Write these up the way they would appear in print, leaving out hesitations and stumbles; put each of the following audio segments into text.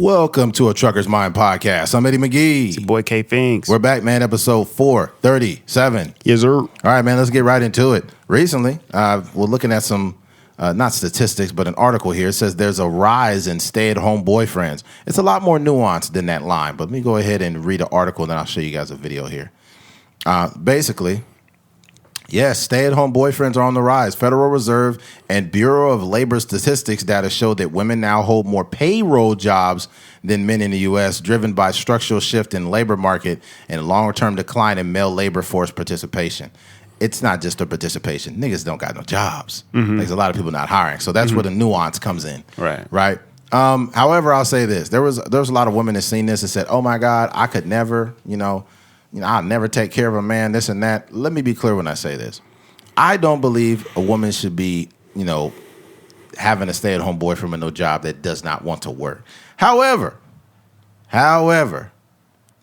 Welcome to a Trucker's Mind podcast. I'm Eddie McGee. It's your boy K Finks. We're back, man. Episode 437. Yes, sir. All right, man. Let's get right into it. Recently, we're looking at some, not statistics, but an article here. It says there's a rise in stay-at-home boyfriends. It's a lot more nuanced than that line, but let me go ahead and read the article, and then I'll show you guys a video here. Basically, yes, stay-at-home boyfriends are on the rise. Federal Reserve and Bureau of Labor Statistics data show that women now hold more payroll jobs than men in the U.S., driven by structural shift in labor market and long-term decline in male labor force participation. It's not just a participation. Niggas don't got no jobs. Mm-hmm. There's a lot of people not hiring. So that's where the nuance comes in. Right? However, I'll say this. There was a lot of women that seen this and said, oh, my God, I could never, I'll never take care of a man, this and that. Let me be clear when I say this. I don't believe a woman should be, having a stay-at-home boyfriend with no job that does not want to work. However,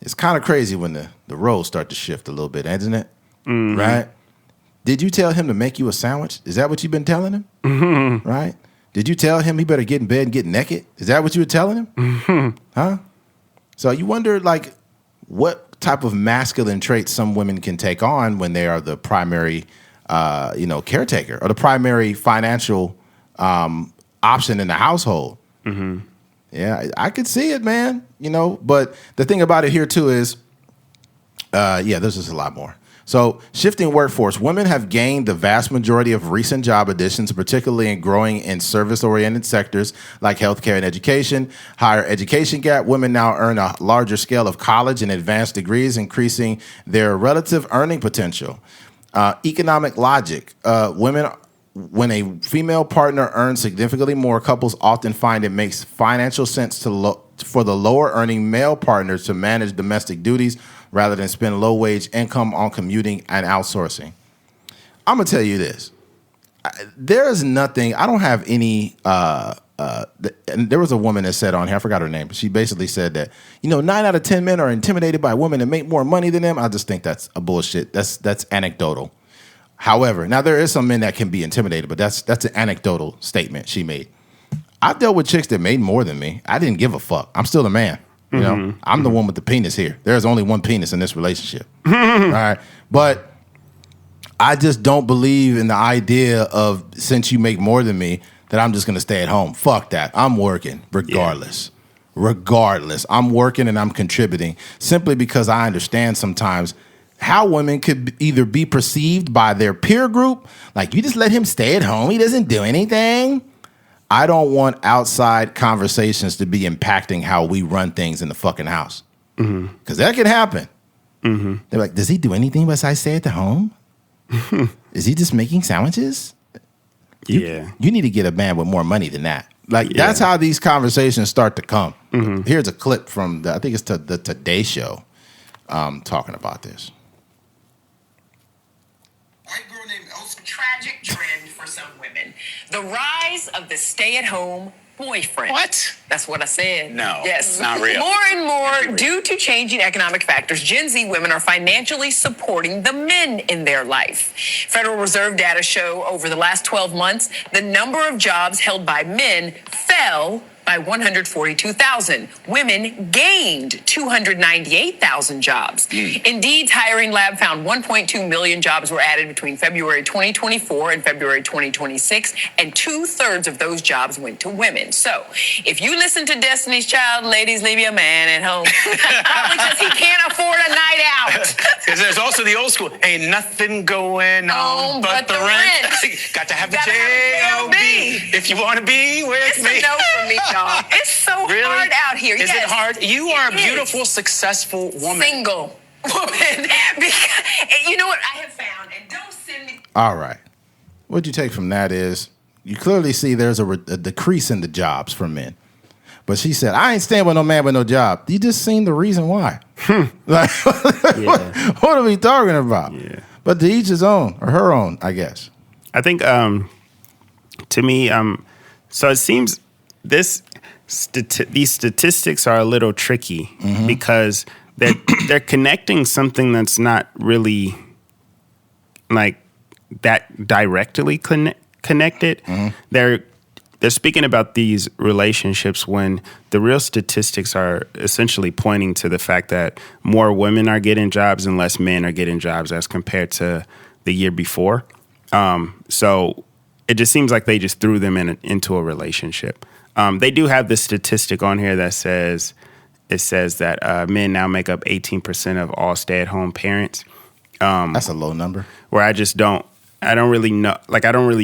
it's kind of crazy when the roles start to shift a little bit, isn't it? Mm-hmm. Right? Did you tell him to make you a sandwich? Is that what you've been telling him? Mm-hmm. Right? Did you tell him he better get in bed and get naked? Is that what you were telling him? Mm-hmm. Huh? So you wonder, what type of masculine traits some women can take on when they are the primary, caretaker or the primary financial option in the household. Mm-hmm. Yeah, I could see it, man. But the thing about it here too is, there's just a lot more. So shifting workforce, women have gained the vast majority of recent job additions, particularly in growing in service-oriented sectors like healthcare and education. Higher education gap, women now earn a larger scale of college and advanced degrees, increasing their relative earning potential. Economic logic, when a female partner earns significantly more, couples often find it makes financial sense for the lower earning male partners to manage domestic duties rather than spend low-wage income on commuting and outsourcing. I'm going to tell you this. There is nothing, I don't have any, and there was a woman that said on here, I forgot her name, but she basically said that, 9 out of 10 men are intimidated by women that make more money than them. I just think that's a bullshit. That's anecdotal. However, now there is some men that can be intimidated, but that's an anecdotal statement she made. I've dealt with chicks that made more than me. I didn't give a fuck. I'm still a man. I'm the one with the penis here. There's only one penis in this relationship. All right. But I just don't believe in the idea of, since you make more than me, that I'm just going to stay at home. Fuck that. I'm working regardless. Yeah. Regardless. I'm working and I'm contributing simply because I understand sometimes how women could either be perceived by their peer group, like, you just let him stay at home, he doesn't do anything. I don't want outside conversations to be impacting how we run things in the fucking house. Because that could happen. Mm-hmm. They're like, does he do anything besides stay at the home? Is he just making sandwiches? You need to get a man with more money than that. That's how these conversations start to come. Mm-hmm. Here's a clip from, I think it's the Today Show talking about this. White girl named Elsa. Tragic trend for some women. The rise of the stay-at-home boyfriend. What? That's what I said. No, yes, not real. More and more, due to changing economic factors, Gen Z women are financially supporting the men in their life. Federal Reserve data show over the last 12 months, the number of jobs held by men fell by 142,000. Women gained 298,000 jobs. Indeed's hiring lab found 1.2 million jobs were added between February 2024 and February 2026, and 2/3 of those jobs went to women. So if you listen to Destiny's Child, ladies, leave your man at home. Probably because he can't afford a night out. Because there's also the old school, ain't nothing going on but the rent. Got to have the J-O-B if you want to be with it's me. It's a no for me, dog. It's so hard out here. Is it hard? You are a beautiful, successful woman. Single woman. Because, you know what I have found? And don't send me. All right. What you take from that is you clearly see there's a decrease in the jobs for men. But she said, I ain't staying with no man with no job. You just seen the reason why. What are we talking about? Yeah. But to each his own, or her own, I guess. I think, to me, so it seems these statistics are a little tricky because they're connecting something that's not really like that directly connected. They're they're speaking about these relationships when the real statistics are essentially pointing to the fact that more women are getting jobs and less men are getting jobs as compared to the year before. So it just seems like they just threw them into a relationship. They do have this statistic on here that says that men now make up 18% of all stay-at-home parents. That's a low number. Where I don't really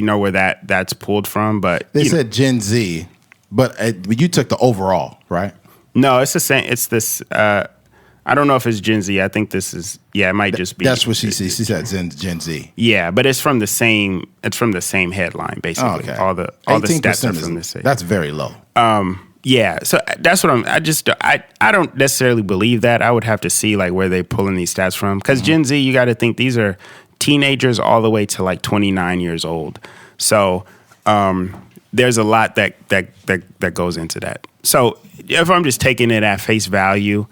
know where that's pulled from, but they said Gen Z, but you took the overall, right? No, it's the same. It's this. I don't know if it's Gen Z. I think this is. Yeah, it might just be. That's what she said. She said Gen Z. Yeah, but it's from the same. It's from the same headline, basically. Oh, okay. All the stats are from the same. That's very low. Yeah, so that's what I don't necessarily believe that. I would have to see like where they're pulling these stats from, because Gen Z, you got to think these are teenagers all the way to like 29 years old. So there's a lot that goes into that. So if I'm just taking it at face value,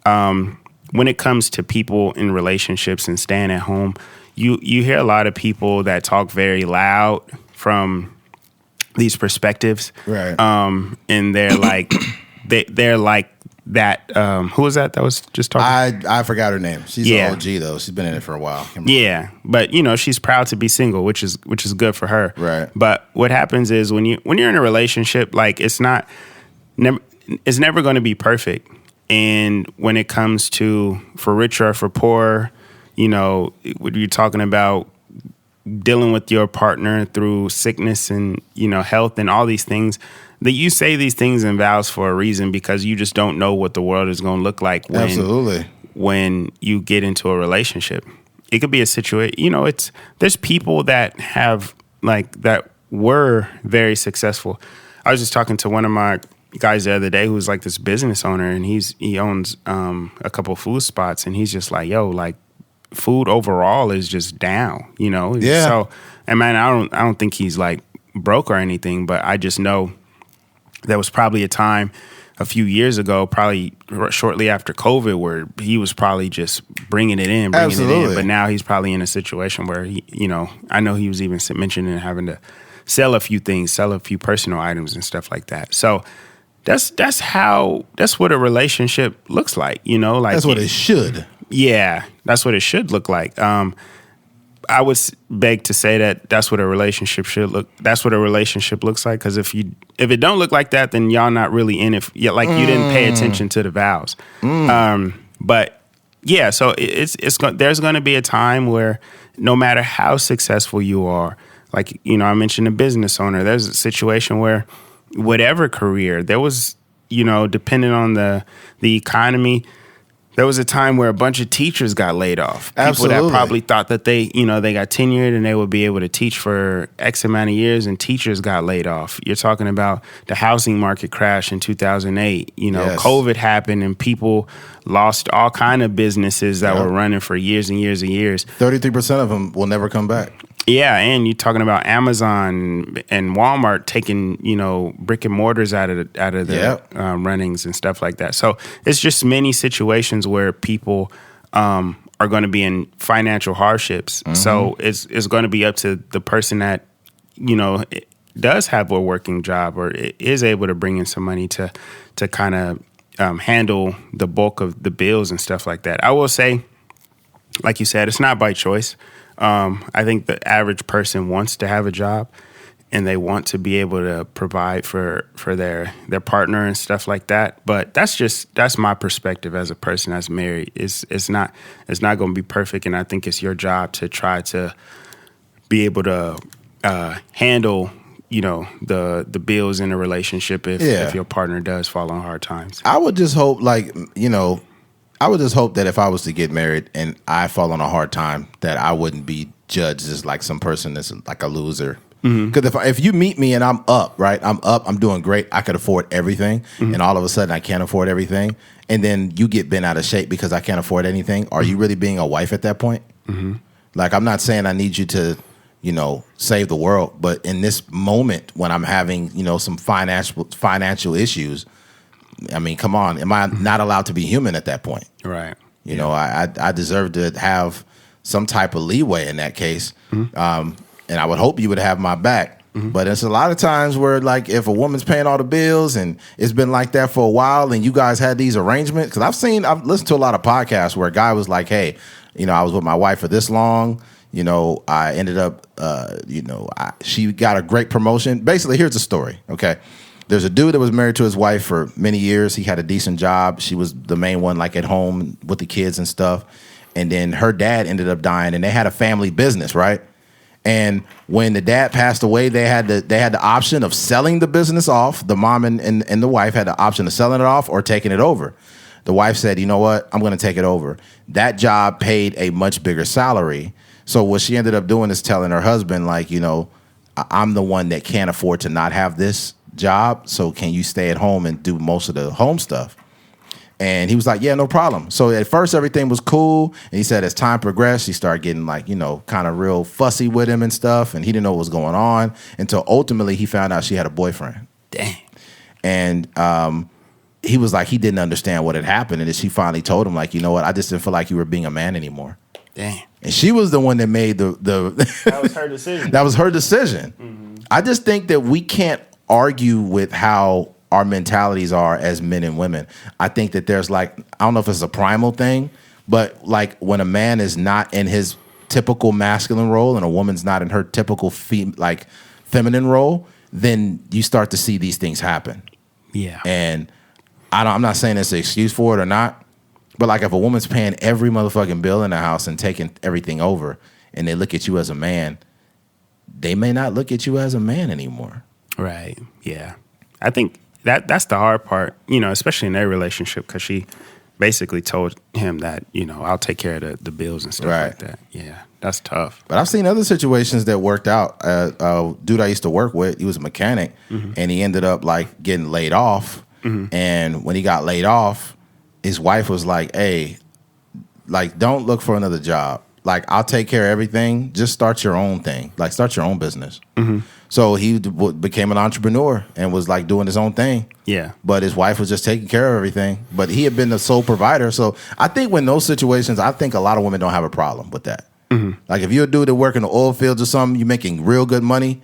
when it comes to people in relationships and staying at home, you hear a lot of people that talk very loud from these perspectives, right? And they're like, they're like that. Who was that was just talking? I forgot her name. She's an OG though. She's been in it for a while. Yeah, but she's proud to be single, which is good for her. Right. But what happens is when you're in a relationship, like it's never going to be perfect. And when it comes to for richer or for poor, when you're talking about dealing with your partner through sickness and, health and all these things, that you say these things in vows for a reason, because you just don't know what the world is going to look like when you get into a relationship. It could be a situation, there's people that have that were very successful. I was just talking to one of my guys the other day who's like this business owner, and he owns a couple of food spots, and he's just like, yo, food overall is just down, Yeah. So, and man, I don't think he's like broke or anything, but I just know there was probably a time a few years ago, probably shortly after COVID, where he was probably just bringing it in. But now he's probably in a situation where I know he was even mentioning having to sell a few personal items and stuff like that. So that's what a relationship looks like, that's what it should. Yeah, that's what it should look like. I would beg to say that's what a relationship should look. That's what a relationship looks like. Because if it don't look like that, then y'all not really in it. You didn't pay attention to the vows. But yeah, so there's going to be a time where no matter how successful you are, I mentioned a business owner. There's a situation where whatever career there was, depending on the economy. There was a time where a bunch of teachers got laid off. Absolutely. People that probably thought that they got tenured and they would be able to teach for X amount of years, and teachers got laid off. You're talking about the housing market crash in 2008. Yes. COVID happened and people lost all kind of businesses that were running for years and years and years. 33% of them will never come back. Yeah, and you're talking about Amazon and Walmart taking, brick and mortars out of the runnings and stuff like that. So it's just many situations where people are going to be in financial hardships. Mm-hmm. So it's going to be up to the person that, does have a working job or is able to bring in some money to kind of handle the bulk of the bills and stuff like that. I will say, like you said, it's not by choice. I think the average person wants to have a job and they want to be able to provide for their partner and stuff like that. But that's my perspective as a person that's married. It's not going to be perfect. And I think it's your job to try to be able to handle, the bills in a relationship if your partner does fall on hard times. I would just hope that if I was to get married and I fall on a hard time, that I wouldn't be judged as like some person that's like a loser. Because if you meet me and I'm up, right? I'm doing great. I could afford everything. Mm-hmm. And all of a sudden I can't afford everything. And then you get bent out of shape because I can't afford anything. Are you really being a wife at that point? Mm-hmm. Like, I'm not saying I need you to, save the world. But in this moment when I'm having, some financial issues, I mean, come on. Am I not allowed to be human at that point? Right. I deserve to have some type of leeway in that case. Mm-hmm. And I would hope you would have my back. But it's a lot of times where, like, if a woman's paying all the bills and it's been like that for a while and you guys had these arrangements, because I've listened to a lot of podcasts where a guy was like, hey, I was with my wife for this long. I ended up, she got a great promotion. Basically, here's the story, okay? There's a dude that was married to his wife for many years. He had a decent job. She was the main one, like, at home with the kids and stuff. And then her dad ended up dying, and they had a family business, right? And when the dad passed away, they had the option of selling the business off. The mom and the wife had the option of selling it off or taking it over. The wife said, you know what? I'm going to take it over. That job paid a much bigger salary. So what she ended up doing is telling her husband, like, I'm the one that can't afford to not have this job. So can you stay at home and do most of the home stuff? And he was like, yeah, no problem. So at first everything was cool. And he said as time progressed, he started getting like, kind of real fussy with him and stuff. And he didn't know what was going on until ultimately he found out she had a boyfriend. Damn. And he was like, he didn't understand what had happened. And then she finally told him, like, you know what? I just didn't feel like you were being a man anymore. Damn. And she was the one that made the That was her decision. That was her decision. Mm-hmm. I just think that we can't argue with how our mentalities are as men and women. I think that there's like, I don't know if it's a primal thing, but like when a man is not in his typical masculine role and a woman's not in her typical feminine role, then you start to see these things happen. Yeah. And I'm not saying it's an excuse for it or not, but like if a woman's paying every motherfucking bill in the house and taking everything over and they look at you as a man, they may not look at you as a man anymore. Right. Yeah. I think that's the hard part, especially in their relationship, because she basically told him that, I'll take care of the bills and stuff like that. Yeah, that's tough. But I've seen other situations that worked out. A dude I used to work with, he was a mechanic, and he ended up like getting laid off. And when he got laid off, his wife was like, hey, like, don't look for another job. Like, I'll take care of everything. Just start your own thing. Like, start your own business. So he became an entrepreneur and was like doing his own thing. Yeah. But his wife was just taking care of everything. But he had been the sole provider. So I think when those situations, I think a lot of women don't have a problem with that. Like if you're a dude that work in the oil fields or something, you're making real good money,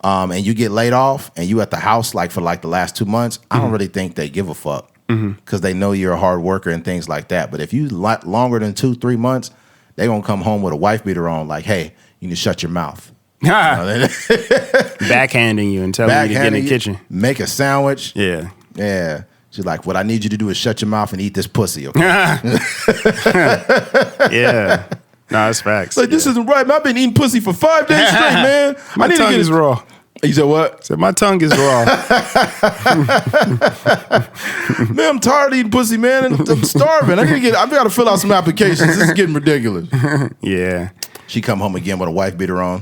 and you get laid off and you at the house like for like the last 2 months, I don't really think they give a fuck because they know you're a hard worker and things like that. But if you longer than 2-3 months, they gonna come home with a wife beater on like, hey, you need to shut your mouth. Backhanding you and telling you to get in the kitchen. Make a sandwich. Yeah. Yeah. She's like, what I need you to do is shut your mouth and eat this pussy, okay? Yeah. No, that's facts. Like, this isn't right, man. I've been eating pussy for 5 days straight, man. My tongue is raw. You said what? I said, my tongue is raw. Man, I'm tired of eating pussy, man. And I'm starving. I've got to fill out some applications. This is getting ridiculous. Yeah. She come home again with a wife beater on.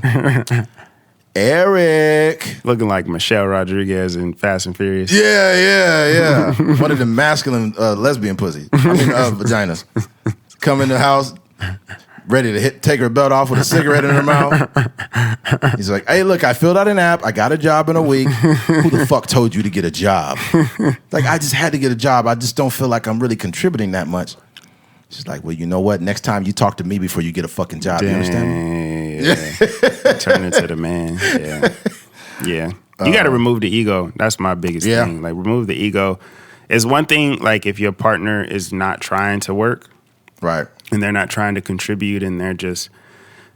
Eric. Looking like Michelle Rodriguez in Fast and Furious. Yeah. One of the masculine lesbian pussies. Vaginas. Come in the house, ready to take her belt off with a cigarette in her mouth. He's like, hey, look, I filled out an app. I got a job in a week. Who the fuck told you to get a job? Like, I just had to get a job. I just don't feel like I'm really contributing that much. She's like, well, you know what? Next time you talk to me before you get a fucking job. Dang, you understand me? Yeah. Turn into the man. Yeah. You got to remove the ego. That's my biggest thing. Like, remove the ego. It's one thing, like, if your partner is not trying to work. Right. And they're not trying to contribute and they're just,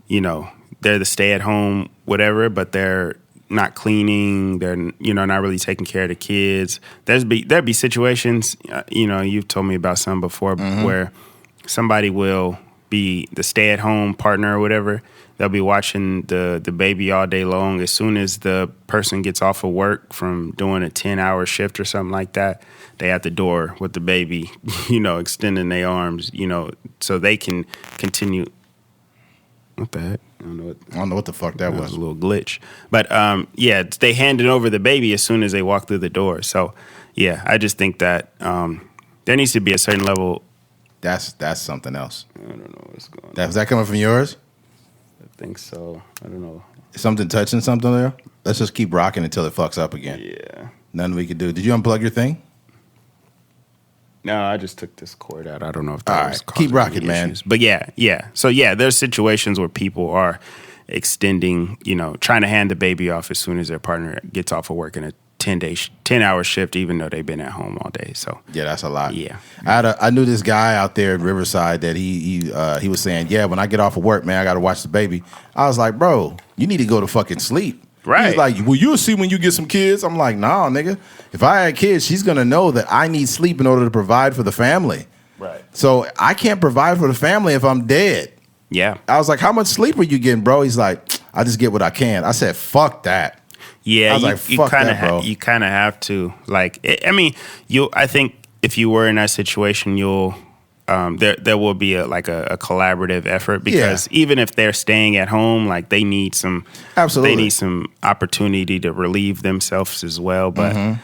they're the stay-at-home whatever, but they're not cleaning, they're, not really taking care of the kids. There'd be situations, you've told me about some before where somebody will be the stay-at-home partner or whatever. They'll be watching the baby all day long. As soon as the person gets off of work from doing a 10-hour shift or something like that, they at the door with the baby, extending their arms, so they can continue. What the heck? I don't know what the fuck that was. A little glitch. But, they handed over the baby as soon as they walk through the door. So, yeah, I just think that there needs to be a certain level. That's something else. I don't know what's going on. Is that coming from yours? I think so. I don't know. Something touching something there? Let's just keep rocking until it fucks up again. Yeah. Nothing we can do. Did you unplug your thing? No, I just took this cord out. I don't know if that was causing keep rocking, man. But yeah. So, there's situations where people are extending, trying to hand the baby off as soon as their partner gets off of work in a 10-hour shift, even though they've been at home all day. So yeah, that's a lot. Yeah, I knew this guy out there in Riverside that he was saying, yeah, when I get off of work, man, I got to watch the baby. I was like, bro, you need to go to fucking sleep. Right. He's like, well, you'll see when you get some kids. I'm like, nah, nigga. If I had kids, she's gonna know that I need sleep in order to provide for the family. Right. So I can't provide for the family if I'm dead. Yeah. I was like, how much sleep are you getting, bro? He's like, I just get what I can. I said, fuck that. Yeah, I was like, fuck that, bro. You kind of have to. Like, I think if you were in that situation, there will be a collaborative effort, because even if they're staying at home, like they need some opportunity to relieve themselves as well. But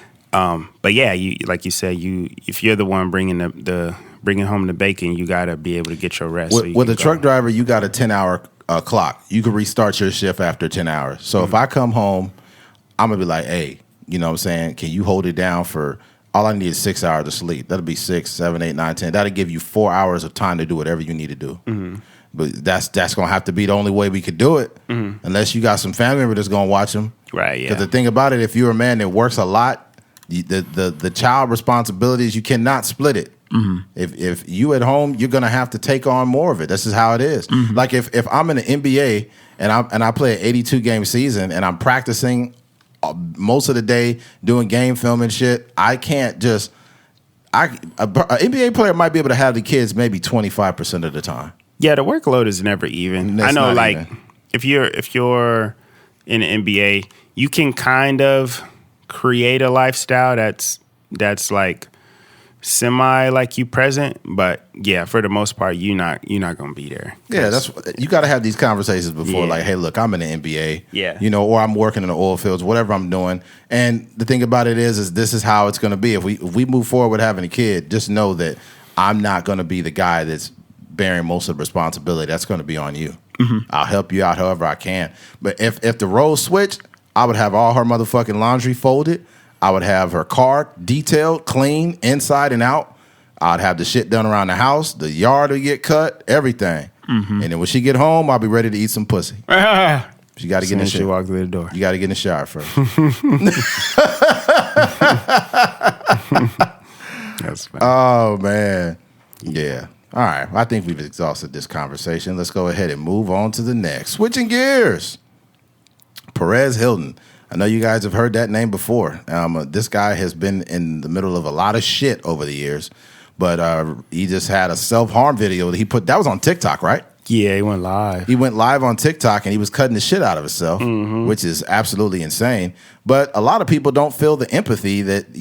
yeah, like you said, if you're the one bringing bringing home the bacon, you got to be able to get your rest. With a truck driver, you got a 10-hour clock. You can restart your shift after 10 hours. So if I come home, I'm going to be like, hey, you know what I'm saying? Can you hold it down for, all I need is 6 hours of sleep. That'll be 6, 7, 8, 9, 10. That'll give you 4 hours of time to do whatever you need to do. But that's going to have to be the only way we could do it, unless you got some family member that's going to watch them. Right, yeah. Because the thing about it, if you're a man that works a lot, the child responsibilities, you cannot split it. If you at home, you're gonna have to take on more of it. This is how it is. Like if I'm in the NBA and I play an 82 game season and I'm practicing most of the day doing game film and shit, I can't just. An NBA player might be able to have the kids maybe 25% of the time. Yeah, the workload is never even. I know, like even. if you're in the NBA, you can kind of create a lifestyle that's like semi like you present, but yeah, for the most part, you're not gonna be there. Yeah, you got to have these conversations before, like, hey, look, I'm in the NBA, or I'm working in the oil fields, whatever I'm doing. And the thing about it is this is how it's gonna be. If we move forward with having a kid, just know that I'm not gonna be the guy that's bearing most of the responsibility. That's gonna be on you. I'll help you out however I can. But if the roles switched, I would have all her motherfucking laundry folded. I would have her car detailed, clean, inside and out. I'd have the shit done around the house. The yard would get cut, everything. And then when she get home, I'll be ready to eat some pussy. She got to get in the shower. She walked through the door. You got to get in the shower first. That's funny. Oh, man. Yeah. All right. I think we've exhausted this conversation. Let's go ahead and move on to the next. Switching gears. Perez Hilton. I know you guys have heard that name before. This guy has been in the middle of a lot of shit over the years, but he just had a self-harm video that he put. That was on TikTok, right? Yeah, he went live. He went live on TikTok, and he was cutting the shit out of himself, which is absolutely insane. But a lot of people don't feel the empathy that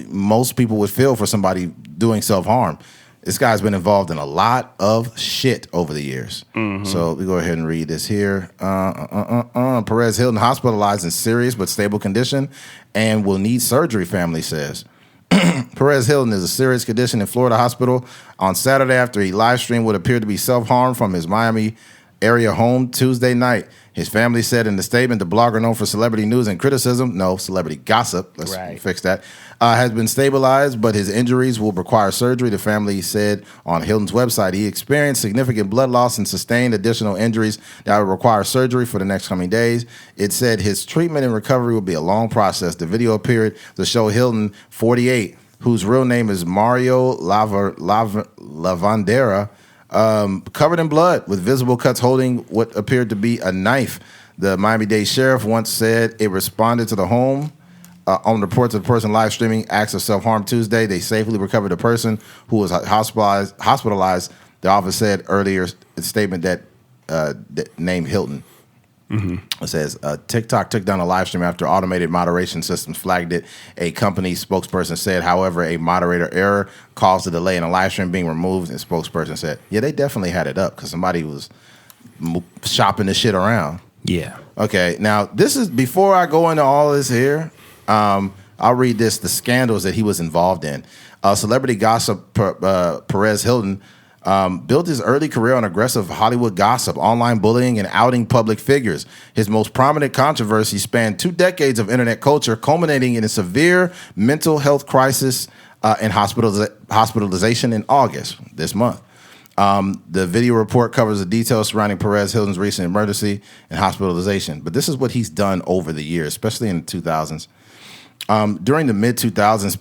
most people would feel for somebody doing self-harm. This guy's been involved in a lot of shit over the years. So we go ahead and read this here. Perez Hilton hospitalized in serious but stable condition and will need surgery, family says. Perez Hilton is a serious condition in Florida hospital on Saturday after he live streamed what appeared to be self-harm from his Miami area home Tuesday night. His family said in the statement, the blogger known for celebrity news and criticism, celebrity gossip, let's fix that, has been stabilized, but his injuries will require surgery. The family said on Hilton's website he experienced significant blood loss and sustained additional injuries that would require surgery for the next coming days. It said his treatment and recovery will be a long process. The video appeared to show Hilton, 48, whose real name is Mario Lavandera, covered in blood with visible cuts holding what appeared to be a knife. The Miami-Dade sheriff once said it responded to the home on reports of the person live streaming acts of self-harm Tuesday. They safely recovered the person who was hospitalized. The office said earlier a statement that named Hilton. It says, TikTok took down a live stream after automated moderation systems flagged it. A company spokesperson said, however, a moderator error caused a delay in a live stream being removed. And spokesperson said, yeah, they definitely had it up because somebody was shopping this shit around. Yeah. Okay, now this is, before I go into all this here, I'll read the scandals that he was involved in. Celebrity gossip Perez Hilton built his early career on aggressive Hollywood gossip, online bullying, and outing public figures. His most prominent controversy spanned 2 decades of internet culture, culminating in a severe mental health crisis and hospitalization in August this month. The video report covers the details surrounding Perez Hilton's recent emergency and hospitalization. But this is what he's done over the years, especially in the 2000s. During the mid-2000s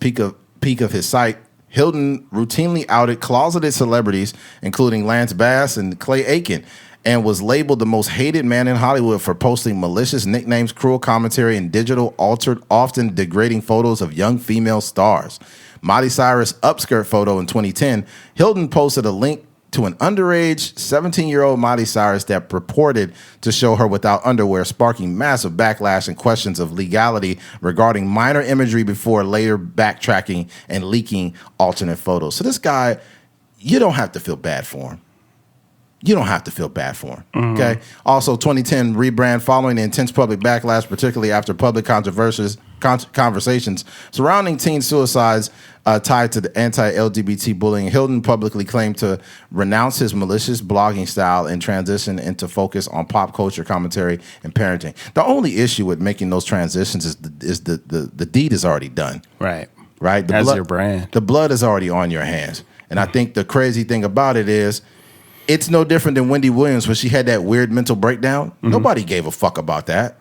peak of his site, Hilton routinely outed closeted celebrities, including Lance Bass and Clay Aiken, and was labeled the most hated man in Hollywood for posting malicious nicknames, cruel commentary, and digital altered, often degrading photos of young female stars. Miley Cyrus' upskirt photo in 2010, Hilton posted a link to an underage 17-year-old Miley Cyrus that purported to show her without underwear, sparking massive backlash and questions of legality regarding minor imagery before later backtracking and leaking alternate photos. So this guy, you don't have to feel bad for him. You don't have to feel bad for him, okay? Also, 2010 rebrand following the intense public backlash, particularly after public conversations surrounding teen suicides tied to the anti-LGBT bullying. Hilton publicly claimed to renounce his malicious blogging style and transition into focus on pop culture commentary and parenting. The only issue with making those transitions is the deed is already done. Right. That's your brand. The blood is already on your hands. And I think the crazy thing about it is, it's no different than Wendy Williams when she had that weird mental breakdown. Nobody gave a fuck about that.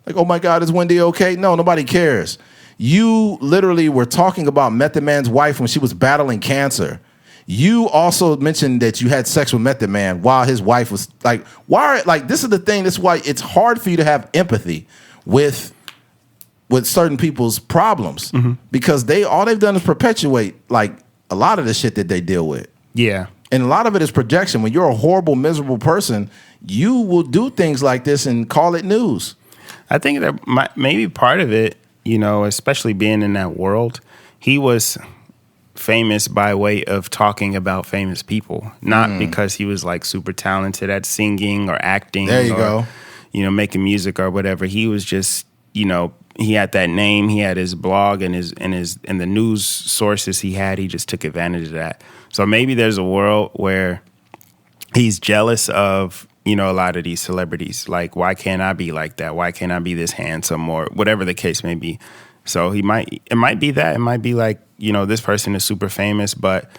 Like, oh my God, is Wendy okay? No, nobody cares. You literally were talking about Method Man's wife when she was battling cancer. You also mentioned that you had sex with Method Man while his wife was like, this is the thing. This is why it's hard for you to have empathy with certain people's problems because all they've done is perpetuate like a lot of the shit that they deal with. Yeah. And a lot of it is projection. When you're a horrible, miserable person, you will do things like this and call it news. I think that maybe part of it, especially being in that world, he was famous by way of talking about famous people, not because he was like super talented at singing or acting. There you go. Making music or whatever. He was just, he had that name, he had his blog and the news sources he had. He just took advantage of that. So maybe there's a world where he's jealous of, a lot of these celebrities. Like, why can't I be like that? Why can't I be this handsome or whatever the case may be? So it might be that. It might be like, this person is super famous, but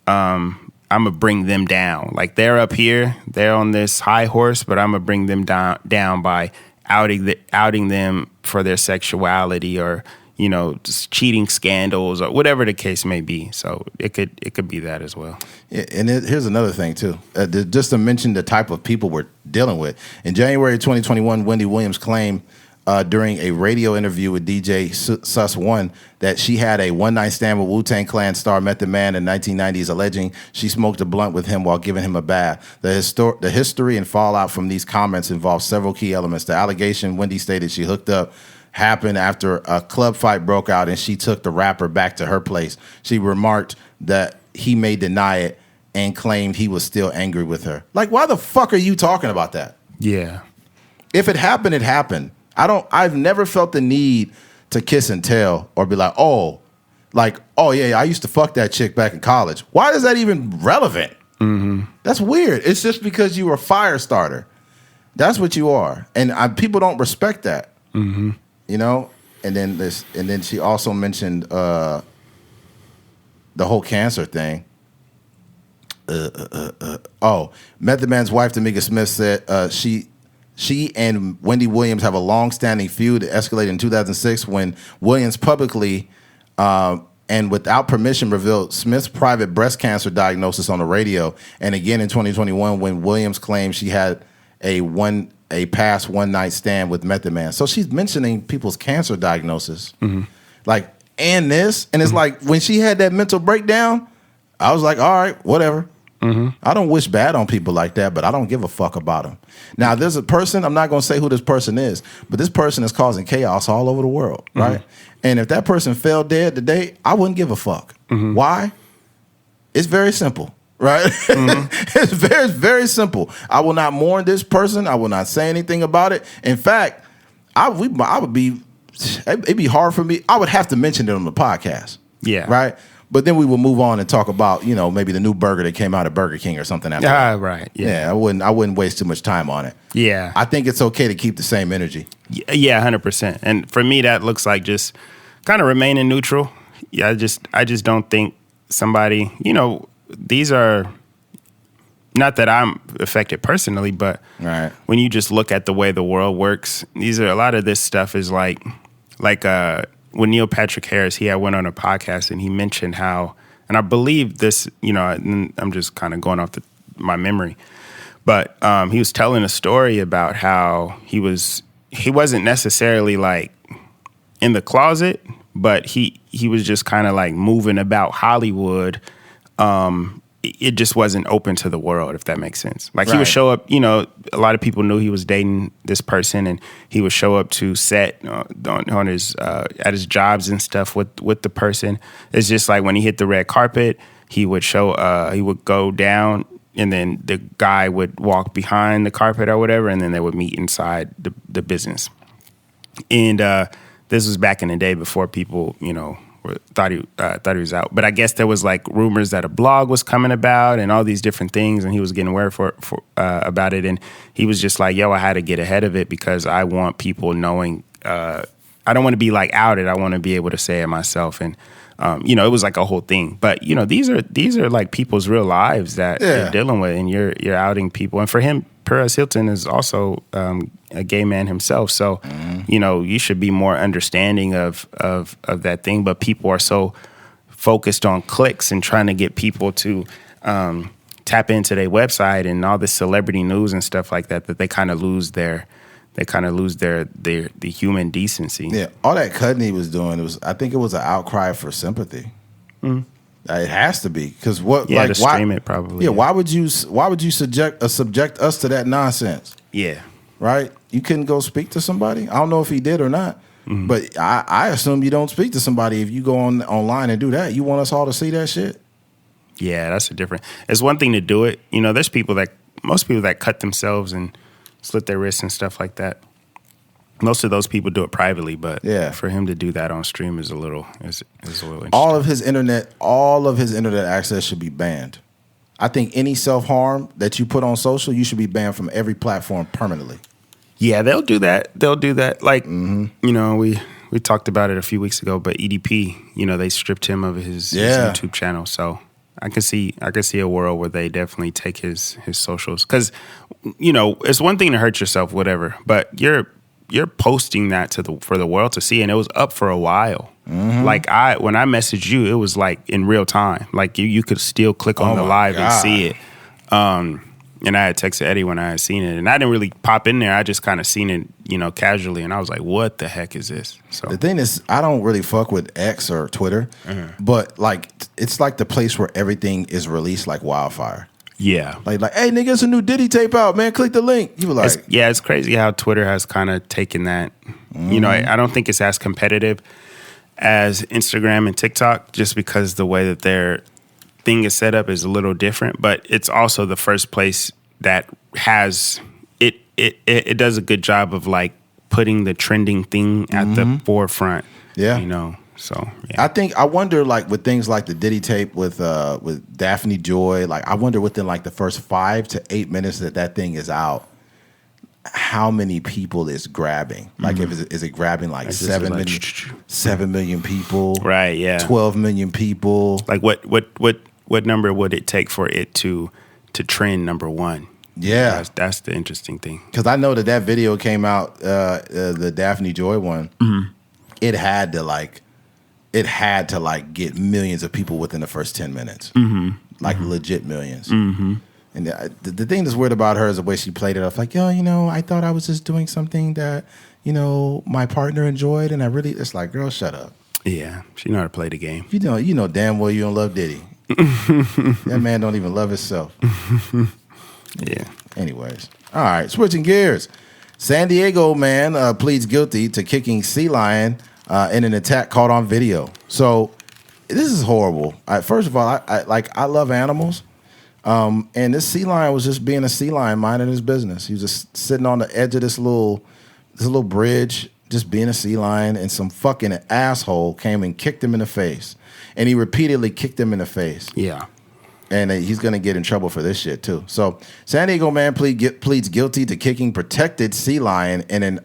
I'm going to bring them down. Like, they're up here, they're on this high horse, but I'm going to bring them down by outing them for their sexuality or, just cheating scandals or whatever the case may be. So it could be that as well. Yeah, and here's another thing too. Just to mention the type of people we're dealing with. In January 2021, Wendy Williams claimed during a radio interview with DJ Sus One that she had a one-night stand with Wu-Tang Clan star Method Man in the 1990s, alleging she smoked a blunt with him while giving him a bath. The history and fallout from these comments involve several key elements. The allegation Wendy stated she hooked up happened after a club fight broke out and she took the rapper back to her place. She remarked that he may deny it and claimed he was still angry with her. Like, why the fuck are you talking about that? Yeah. If it happened, it happened. I've never felt the need to kiss and tell or be like, oh yeah, I used to fuck that chick back in college. Why is that even relevant? That's weird. It's just because you were a fire starter. That's what you are. And people don't respect that. And then she also mentioned the whole cancer thing. Method Man's wife, Tamika Smith, said she and Wendy Williams have a long-standing feud that escalated in 2006 when Williams publicly and without permission revealed Smith's private breast cancer diagnosis on the radio, and again in 2021 when Williams claimed she had a past one-night stand with Method Man. So she's mentioning people's cancer diagnosis. And it's like when she had that mental breakdown, I was like, all right, whatever. I don't wish bad on people like that, but I don't give a fuck about them. Now, there's a person, I'm not going to say who this person is, but this person is causing chaos all over the world, right? And if that person fell dead today, I wouldn't give a fuck. Why? It's very simple. Right? It's very, very simple. I will not mourn this person. I will not say anything about it. In fact, it'd be hard for me. I would have to mention it on the podcast. Yeah. Right? But then we will move on and talk about, maybe the new burger that came out at Burger King or something after that. Right. Yeah. I wouldn't waste too much time on it. Yeah. I think it's okay to keep the same energy. Yeah, 100%. And for me, that looks like just kind of remaining neutral. Yeah, I just don't think somebody, these are not that I'm affected personally, but when you just look at the way the world works, a lot of this stuff is like when Neil Patrick Harris, he had went on a podcast and he mentioned how, and I believe this, I'm just kind of going off my memory, but he was telling a story about how he wasn't necessarily like in the closet, but he was just kind of like moving about Hollywood. It just wasn't open to the world, if that makes sense. Like he would show up, a lot of people knew he was dating this person, and he would show up to set on his at his jobs and stuff with the person. It's just like when he hit the red carpet, he would go down, and then the guy would walk behind the carpet or whatever, and then they would meet inside the business. And this was back in the day before people, thought he was out. But I guess there was like rumors that a blog was coming about and all these different things, and he was getting aware about it. And he was just like, yo, I had to get ahead of it because I want people knowing, I don't want to be like outed. I want to be able to say it myself. And, it was like a whole thing. But, these are like people's real lives that they're dealing with, and you're outing people. And for him, Perez Hilton is also a gay man himself. So, you should be more understanding of that thing. But people are so focused on clicks and trying to get people to tap into their website and all this celebrity news and stuff like that they kind of lose the human decency. Yeah, all that cutting he was doing, I think it was an outcry for sympathy. It has to be, because to stream it probably. Yeah, why would you subject us to that nonsense? Yeah, right. You couldn't go speak to somebody. I don't know if he did or not, but I assume you don't speak to somebody if you go online and do that. You want us all to see that shit? Yeah, that's it's one thing to do it. There's most people that cut themselves and slit their wrists and stuff like that. Most of those people do it privately, but for him to do that on stream is a little interesting. All of his internet access should be banned. I think any self-harm that you put on social, you should be banned from every platform permanently. Yeah, they'll do that. Like, we talked about it a few weeks ago, but EDP, they stripped him of his YouTube channel. So I can see a world where they definitely take his socials, because it's one thing to hurt yourself, whatever, but you're posting that for the world to see, and it was up for a while. Like when I messaged you, it was like in real time. Like you could still click on the live and see it. And I had texted Eddie when I had seen it, and I didn't really pop in there. I just kind of seen it, casually, and I was like, "What the heck is this?" So the thing is, I don't really fuck with X or Twitter, but like it's like the place where everything is released like wildfire. Yeah, like hey nigga, it's a new Diddy tape out, man. Click the link. You were like, it's crazy how Twitter has kind of taken that. I don't think it's as competitive as Instagram and TikTok, just because the way that their thing is set up is a little different. But it's also the first place that has it. It does a good job of like putting the trending thing at the forefront. Yeah, So yeah. I wonder, like with things like the Diddy tape with Daphne Joy, like I wonder within like the first 5 to 8 minutes that thing is out, how many people it's grabbing? Like is it grabbing like 7 million people? Right. Yeah. 12 million people. Like what number would it take for it to trend number one? Yeah, that's the interesting thing. Because I know that video came out, the Daphne Joy one. It had to get millions of people within the first 10 minutes, like legit millions. And the thing that's weird about her is the way she played it off. Like, I thought I was just doing something that my partner enjoyed, and it's like, girl, shut up. Yeah, she know how to play the game. You know damn well you don't love Diddy. That man don't even love himself. Yeah. Anyways, all right, switching gears. San Diego man pleads guilty to kicking sea lion in an attack caught on video. So this is horrible. First of all, I love animals, and this sea lion was just being a sea lion, minding his business. He was just sitting on the edge of this little bridge, just being a sea lion, and some fucking asshole came and kicked him in the face, and he repeatedly kicked him in the face. Yeah. And he's going to get in trouble for this shit, too. So, San Diego man pleads guilty to kicking protected sea lion in an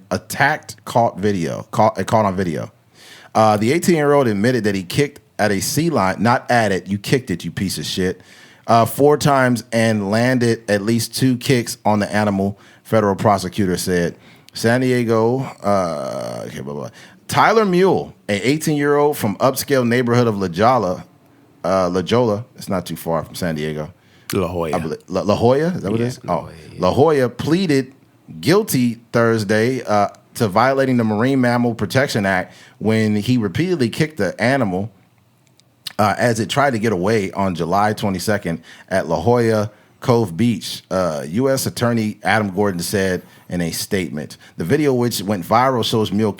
caught on video. The 18-year-old admitted that he kicked at a sea lion, not at it, you kicked it, you piece of shit, 4 times and landed at least 2 kicks on the animal, federal prosecutor said. San Diego, Tyler Mule, an 18-year-old from upscale neighborhood of La Jolla, it's not too far from San Diego. La Jolla. La Jolla, is that what it is? La Jolla pleaded guilty Thursday to violating the Marine Mammal Protection Act when he repeatedly kicked the animal as it tried to get away on July 22nd at La Jolla Cove Beach. U.S. Attorney Adam Gordon said in a statement. The video, which went viral, shows Mule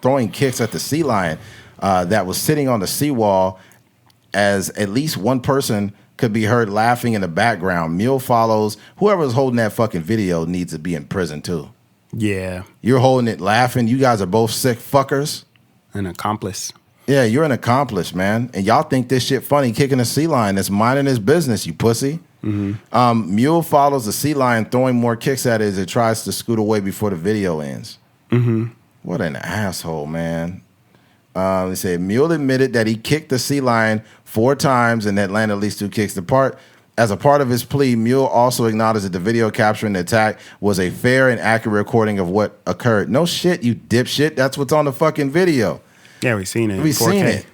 throwing kicks at the sea lion that was sitting on the seawall, as at least one person could be heard laughing in the background. Mule follows. Whoever's holding that fucking video needs to be in prison, too. Yeah. You're holding it laughing. You guys are both sick fuckers. An accomplice. Yeah, you're an accomplice, man. And y'all think this shit funny, kicking a sea lion that's minding his business, you pussy. Mm-hmm. Mule follows the sea lion, throwing more kicks at it as it tries to scoot away before the video ends. Mm-hmm. What an asshole, man. They say Mule admitted that he kicked the sea lion 4 times and that landed at least 2 kicks. As a part of his plea, Mule also acknowledged that the video capturing the attack was a fair and accurate recording of what occurred. No shit, you dipshit. That's what's on the fucking video. Yeah, we've seen it. We've seen it.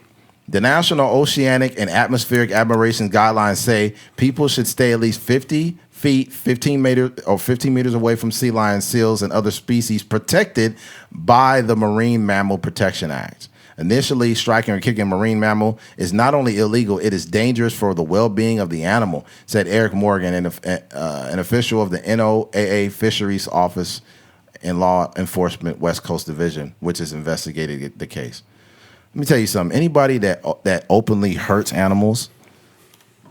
The National Oceanic and Atmospheric Admiration Guidelines say people should stay at least 50 feet, 15 meters away from sea lions, seals, and other species protected by the Marine Mammal Protection Act. Initially, striking or kicking a marine mammal is not only illegal, it is dangerous for the well-being of the animal, said Eric Morgan, an official of the NOAA Fisheries Office and Law Enforcement West Coast Division, which has investigated the case. Let me tell you something. Anybody that openly hurts animals,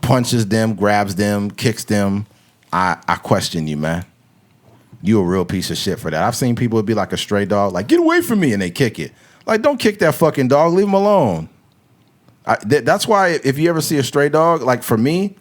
punches them, grabs them, kicks them, I question you, man. You a real piece of shit for that. I've seen people be like a stray dog, like, get away from me, and they kick it. Like, don't kick that fucking dog. Leave him alone. That's why if you ever see a stray dog, like for me,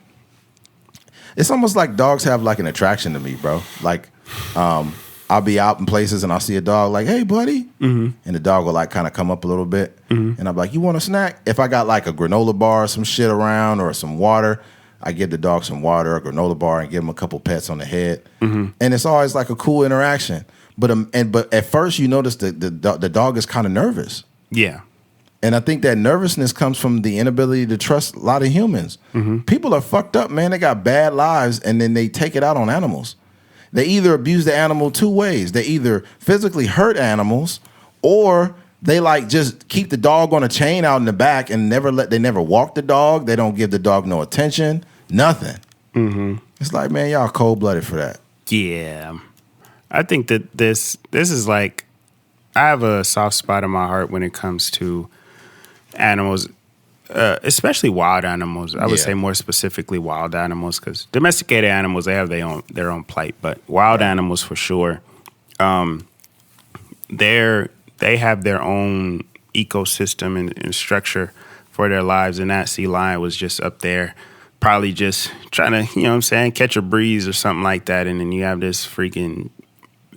it's almost like dogs have like an attraction to me, bro. Like, I'll be out in places and I'll see a dog like, hey, buddy. Mm-hmm. And the dog will like kind of come up a little bit. Mm-hmm. And I'm like, you want a snack? If I got like a granola bar or some shit around or some water, I give the dog some water, a granola bar, and give him a couple pets on the head. Mm-hmm. And it's always like a cool interaction. But at first you notice the dog is kind of nervous. Yeah. And I think that nervousness comes from the inability to trust a lot of humans. Mm-hmm. People are fucked up, man. They got bad lives, and then they take it out on animals. They either abuse the animal 2 ways. They either physically hurt animals, or they like just keep the dog on a chain out in the back and they never walk the dog. They don't give the dog no attention, nothing. Mm-hmm. It's like, man, y'all cold-blooded for that. Yeah. I think that this is like, I have a soft spot in my heart when it comes to animals, especially wild animals. I would say more specifically wild animals, because domesticated animals, they have their own plight, but wild animals for sure, they have their own ecosystem and structure for their lives, and that sea lion was just up there probably just trying to, you know what I'm saying, catch a breeze or something like that, and then you have this freaking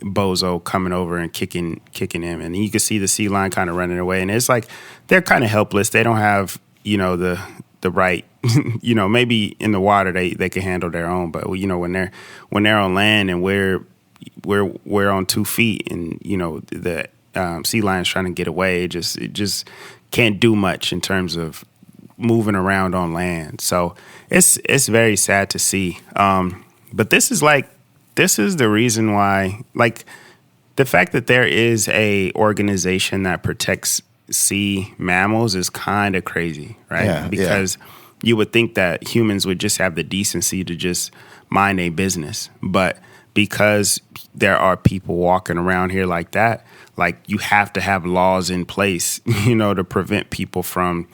bozo coming over and kicking him, and you can see the sea lion kind of running away, and it's like they're kind of helpless. They don't have, you know, the right, you know, maybe in the water they can handle their own, but you know, when they're on land and we're on 2 feet, and you know the sea lion's trying to get away, it just can't do much in terms of moving around on land. So it's very sad to see. But this is the reason why, like, the fact that there is a organization that protects sea mammals is kind of crazy, right? Yeah, because you would think that humans would just have the decency to just mind a business. But because there are people walking around here like that, like, you have to have laws in place, you know, to prevent people from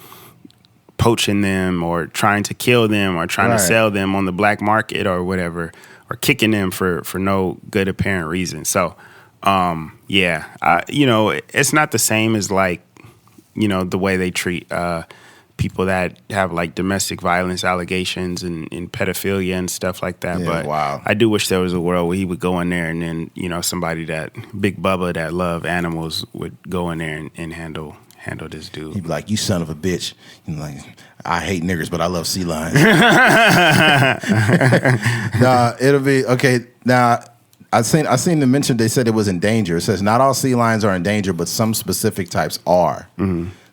poaching them or trying to kill them or trying to sell them on the black market or whatever, or kicking them for no good apparent reason. So, you know, it's not the same as, like, you know, the way they treat people that have like domestic violence allegations and pedophilia and stuff like that. Yeah, but wow. I do wish there was a world where he would go in there and then, you know, somebody that Big Bubba that love animals would go in there and handle this dude. He'd be like, you son of a bitch. And like, I hate niggers, but I love sea lions. Nah, it'll be okay. Now, I seen them mention. They said it was in danger. It says not all sea lions are in danger, but some specific types are.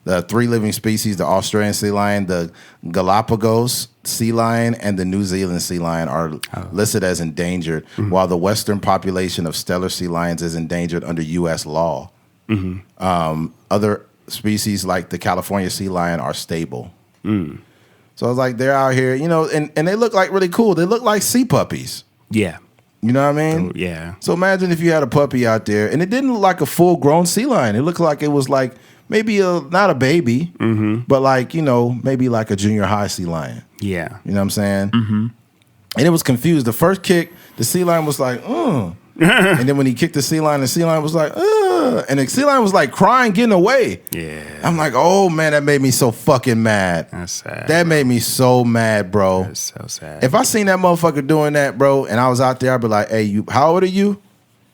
The 3 living species, the Australian sea lion, the Galapagos sea lion, and the New Zealand sea lion are listed as endangered, while the western population of stellar sea lions is endangered under U.S. law. Other species like the California sea lion are stable. So it's like they're out here, you know, and they look like really cool. They look like sea puppies. Yeah. You know what I mean? Yeah. So imagine if you had a puppy out there, and it didn't look like a full-grown sea lion. It looked like it was like maybe not a baby, but like, you know, maybe like a junior high sea lion. Yeah. You know what I'm saying? And it was confused. The first kick, the sea lion was like, and then when he kicked the sea lion was like, and the sea lion was like crying, getting away. Yeah. I'm like, oh man, that made me so fucking mad. That's sad. That made me so mad, bro. That's so sad. If I seen that motherfucker doing that, bro, and I was out there, I'd be like, hey, how old are you?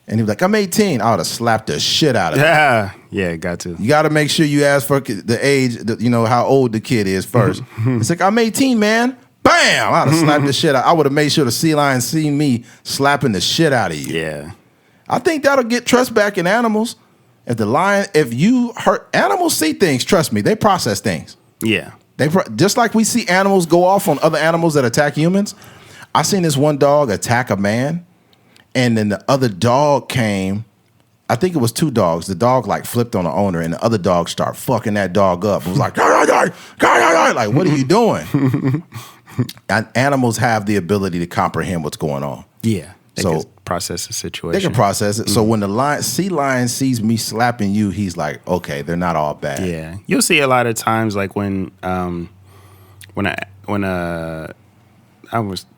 And he'd be like, I'm 18. I would have slapped the shit out of him. Yeah, got to. You got to make sure you ask for the age, you know, how old the kid is first. It's like, I'm 18, man. Bam! I would have slapped the shit out. I would have made sure the sea lion seen me slapping the shit out of you. Yeah. I think that'll get trust back in animals. If you hurt, animals see things, trust me, they process things. Yeah. Just like we see animals go off on other animals that attack humans. I seen this one dog attack a man, and then the other dog came. I think it was 2 dogs. The dog like flipped on the owner, and the other dog started fucking that dog up. It was like, like, what are you doing? And animals have the ability to comprehend what's going on. Yeah. They can process the situation. They can process it. So when the sea lion sees me slapping you, he's like, okay, they're not all bad. Yeah. You'll see a lot of times like when I don't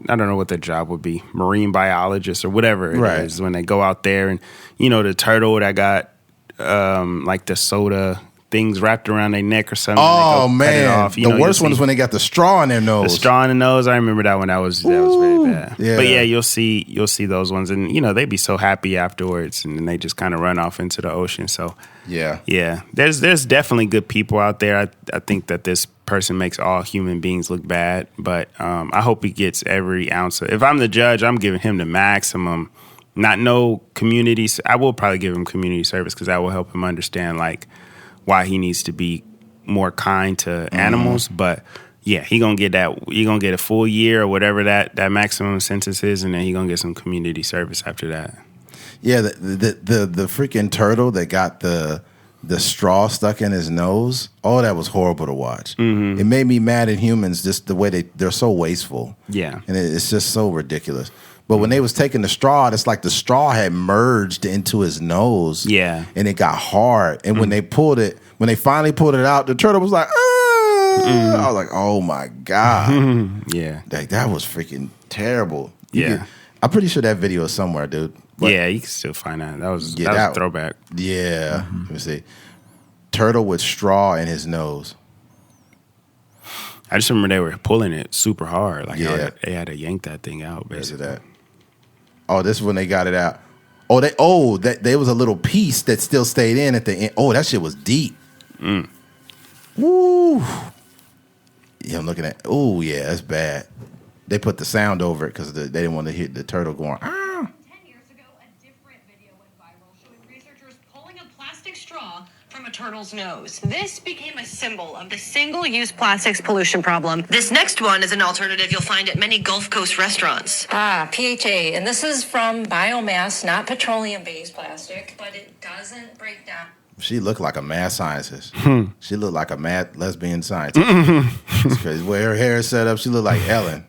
know what their job would be, marine biologist or whatever it is, when they go out there and, you know, the turtle that got like the soda things wrapped around their neck or something. Oh man, cut it off. the worst one is when they got the straw in their nose. The straw in the nose. I remember that one. That was very bad. Yeah. But yeah, you'll see those ones, and you know they'd be so happy afterwards, and then they just kind of run off into the ocean. So yeah. There's definitely good people out there. I think that this person makes all human beings look bad, but I hope he gets every ounce of. If I'm the judge, I'm giving him the maximum. Not no community. I will probably give him community service because that will help him understand like why he needs to be more kind to animals. But yeah, he gonna get a full year or whatever that maximum sentence is, and then he gonna get some community service after that. Yeah, the freaking turtle that got the straw stuck in his nose. Oh, that was horrible to watch. It made me mad at humans, just the way they're so wasteful. Yeah, and it's just so ridiculous. But when they was taking the straw, it's like the straw had merged into his nose. Yeah. And it got hard. And when they finally pulled it out, the turtle was like, I was like, oh my God. Yeah. Like, that was freaking terrible. I'm pretty sure that video is somewhere, dude. But yeah, you can still find that. That was a throwback. Yeah. Let me see. Turtle with straw in his nose. I just remember they were pulling it super hard. Like they had to yank that thing out, basically. That. Oh, this is when they got it out. There was a little piece that still stayed in at the end. Oh, that shit was deep. Woo. Yeah, I'm looking at. Oh, yeah, that's bad. They put the sound over it because they didn't want to hear the turtle going. 10 years ago, a different video went viral showing researchers pulling a plastic straw from a turtle's nose. This became a symbol of the single-use plastics pollution problem. This next one is an alternative you'll find at many Gulf Coast restaurants. PHA, and this is from biomass, not petroleum-based plastic, but it doesn't break down. She looked like a mad scientist. She looked like a mad lesbian scientist. It's crazy. The way her hair is set up, she looked like Ellen.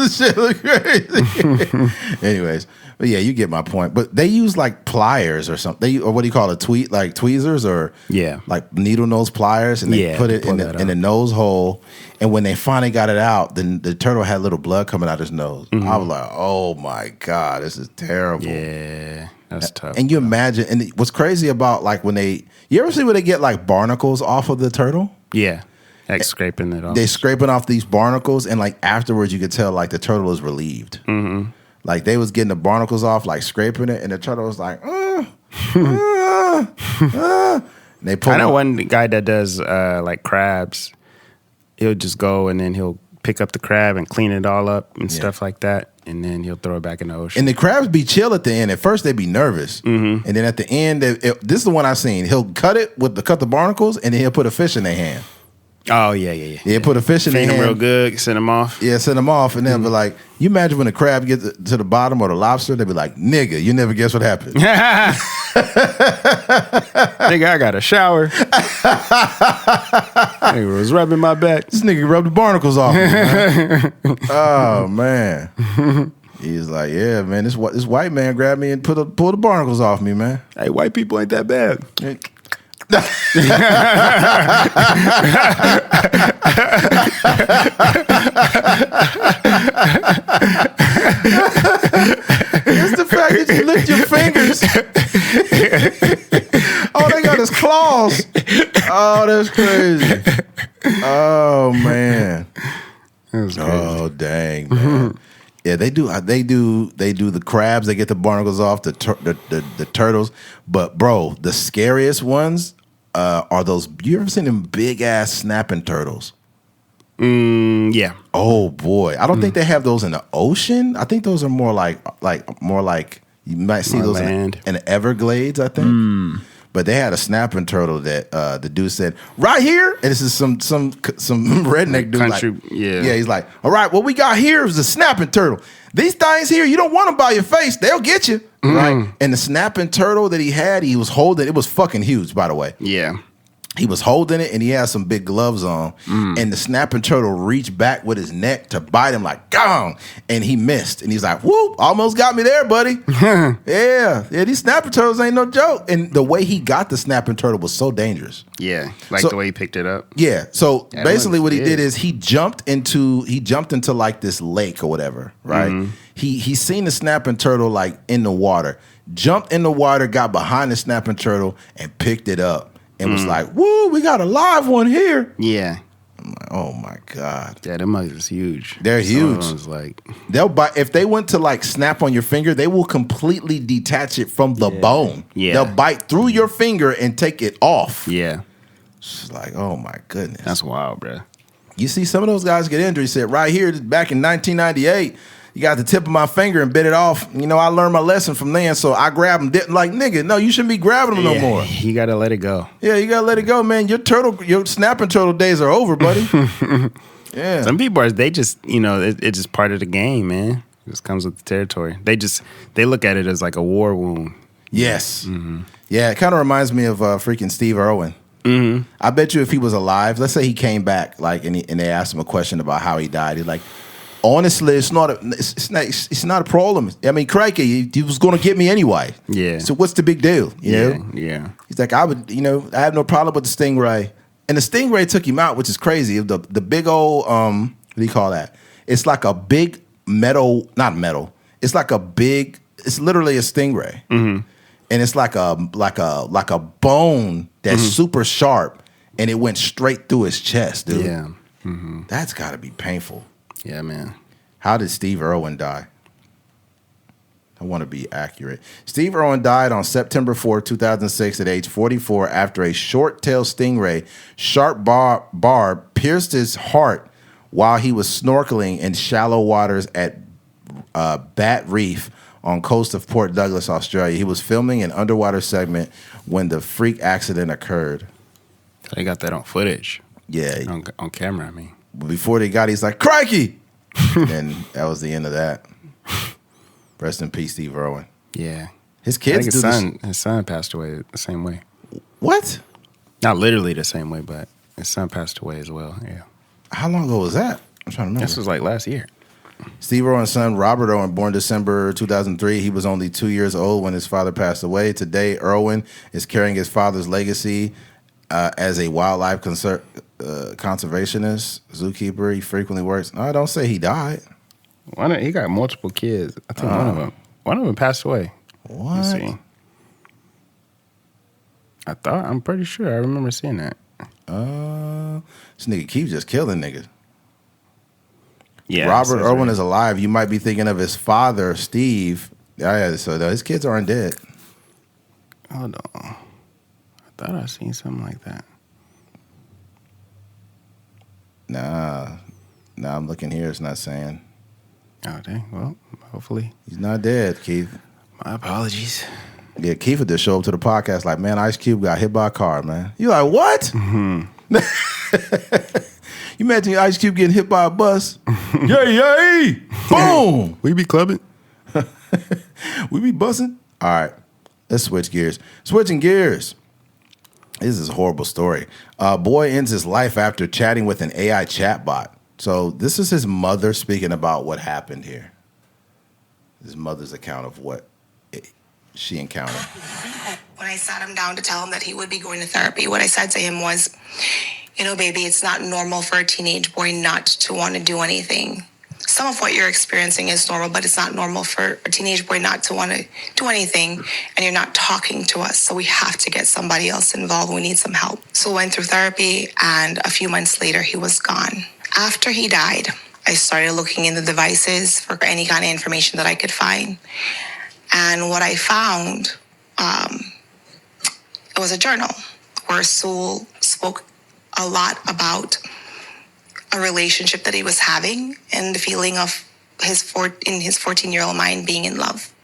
She looked crazy. Anyways, but yeah, you get my point. But they use like pliers or something. Or what do you call it? Like tweezers or like needle nose pliers, and they put it in the nose hole. And when they finally got it out, then the turtle had a little blood coming out his nose. I was like, oh my God, this is terrible. Yeah. That's tough. And you imagine, and what's crazy about like you ever see when they get like barnacles off of the turtle? Yeah. Like scraping it off. They scraping off these barnacles, and like afterwards you could tell like the turtle is relieved. Like they was getting the barnacles off, like scraping it, and the turtle was like, And they pull. I know one guy that does like crabs. he'll just go and then he'll pick up the crab and clean it all up and stuff like that, and then he'll throw it back in the ocean. And the crabs be chill at the end. At first, they be nervous, and then at the end, this is the one I seen. He'll cut the barnacles, and then he'll put a fish in their hand. Oh yeah. Yeah, put a fish in their hand. Feed them real good, send them off. Yeah, send them off, and they'll be like, you imagine when the crab gets to the bottom or the lobster, they'll be like, nigga, you never guess what happened. Nigga, I got a shower. Nigga was rubbing my back. This nigga rubbed the barnacles off me, man. Oh, man. He's like, yeah, man, this white man grabbed me and pulled the barnacles off me, man. Hey, white people ain't that bad. It's the fact that you lift your fingers. Oh, they got his claws. Oh, that's crazy. Oh, man. Oh, dang, man. Yeah, they do the crabs. They get the barnacles off, the turtles. But bro, the scariest ones are those. You ever seen them big ass snapping turtles? Yeah. Oh boy, I don't think they have those in the ocean. I think those are more like you might see those in the Everglades. I think. But they had a snapping turtle that the dude said, right here, and this is some redneck dude. Country, like, yeah, he's like, all right, what we got here is a snapping turtle. These things here, you don't want them by your face. They'll get you. Right? And the snapping turtle that he was holding, it was fucking huge, by the way. Yeah. He was holding it, and he had some big gloves on. And the snapping turtle reached back with his neck to bite him like, gong! And he missed. And he's like, whoop, almost got me there, buddy. Yeah, these snapping turtles ain't no joke. And the way he got the snapping turtle was so dangerous. Yeah, the way he picked it up. Yeah, so basically what he did is he jumped into like this lake or whatever, right? He seen the snapping turtle like in the water, jumped in the water, got behind the snapping turtle, and picked it up. And was like, woo, we got a live one here. Yeah. I'm like, oh my God. Yeah, them mugs is huge. They're huge. They'll bite. If they went to like snap on your finger, they will completely detach it from the bone. Yeah. They'll bite through your finger and take it off. Yeah. It's like, oh my goodness. That's wild, bro. You see some of those guys get injured. He said, right here, back in 1998, you got the tip of my finger and bit it off. You know, I learned my lesson from then, so I grabbed him. Like, nigga, no, you shouldn't be grabbing them no more. You got to let it go. Yeah, you got to let it go, man. Your snapping turtle days are over, buddy. Yeah. Some people they just, it's just part of the game, man. It just comes with the territory. They look at it as like a war wound. Yes. Yeah, it kind of reminds me of freaking Steve Irwin. I bet you if he was alive, let's say he came back, like, and they asked him a question about how he died. He's like, honestly, it's not a problem. I mean, crikey, he was going to get me anyway. Yeah. So what's the big deal? You know? Yeah. He's like, I have no problem with the stingray, and the stingray took him out, which is crazy. The big old what do you call that? It's like a big not metal. It's like it's literally a stingray, and it's like a bone that's super sharp, and it went straight through his chest, dude. Yeah. That's got to be painful. Yeah, man. How did Steve Irwin die? I want to be accurate. Steve Irwin died on September 4, 2006 at age 44 after a short-tailed stingray sharp barb pierced his heart while he was snorkeling in shallow waters at Bat Reef on coast of Port Douglas, Australia. He was filming an underwater segment when the freak accident occurred. They got that on footage. Yeah. On camera, I mean. Before they got it, he's like, crikey! And that was the end of that. Rest in peace, Steve Irwin. Yeah. His kids his son passed away the same way. What? Not literally the same way, but his son passed away as well, yeah. How long ago was that? I'm trying to remember. This was like last year. Steve Irwin's son, Robert Irwin, born December 2003. He was only 2 years old when his father passed away. Today, Irwin is carrying his father's legacy as a wildlife conservationist, zookeeper. He frequently works. No, don't say he died. He got multiple kids. I think one of them passed away. What? Let's see. I'm pretty sure I remember seeing that. This nigga keeps just killing niggas. Yeah, Robert Irwin is alive. You might be thinking of his father, Steve. Yeah, so his kids aren't dead. Hold on. I thought I seen something like that. Nah, I'm looking here. It's not saying. Oh, dang. Well, hopefully. He's not dead, Keith. My apologies. Yeah, Keith would just show up to the podcast like, man, Ice Cube got hit by a car, man. You like, what? Mm-hmm. You imagine Ice Cube getting hit by a bus? Yay! Boom! We be clubbing. We be bussing. All right, let's switch gears. Switching gears. This is a horrible story. A boy ends his life after chatting with an AI chatbot. So this is his mother speaking about what happened here. His mother's account of what she encountered. When I sat him down to tell him that he would be going to therapy, what I said to him was, baby, it's not normal for a teenage boy not to want to do anything. Some of what you're experiencing is normal, but it's not normal for a teenage boy not to want to do anything, and you're not talking to us, so we have to get somebody else involved. We need some help. So I went through therapy, and a few months later, he was gone. After he died, I started looking in the devices for any kind of information that I could find. And what I found, it was a journal where Sewell spoke a lot about a relationship that he was having and the feeling of in his 14-year-old mind being in love.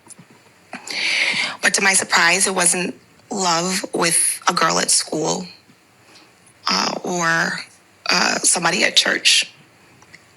But to my surprise, it wasn't love with a girl at school or somebody at church.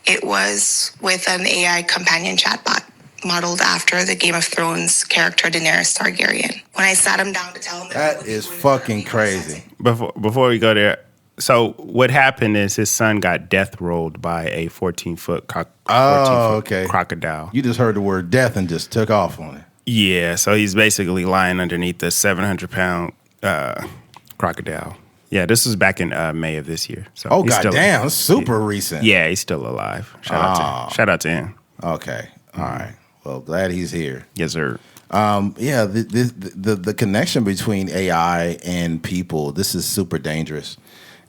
It was with an AI companion chatbot modeled after the Game of Thrones character Daenerys Targaryen. When I sat him down to tell him that is fucking crazy. Before we go there, so what happened is his son got death rolled by a 14-foot crocodile. You just heard the word death and just took off on it. Yeah, so he's basically lying underneath the 700-pound crocodile. Yeah, this was back in May of this year. So goddamn, super recent. Yeah, he's still alive. Shout out to him. Okay, all right. Well, glad he's here. Yes, sir. Yeah, the connection between AI and people, this is super dangerous.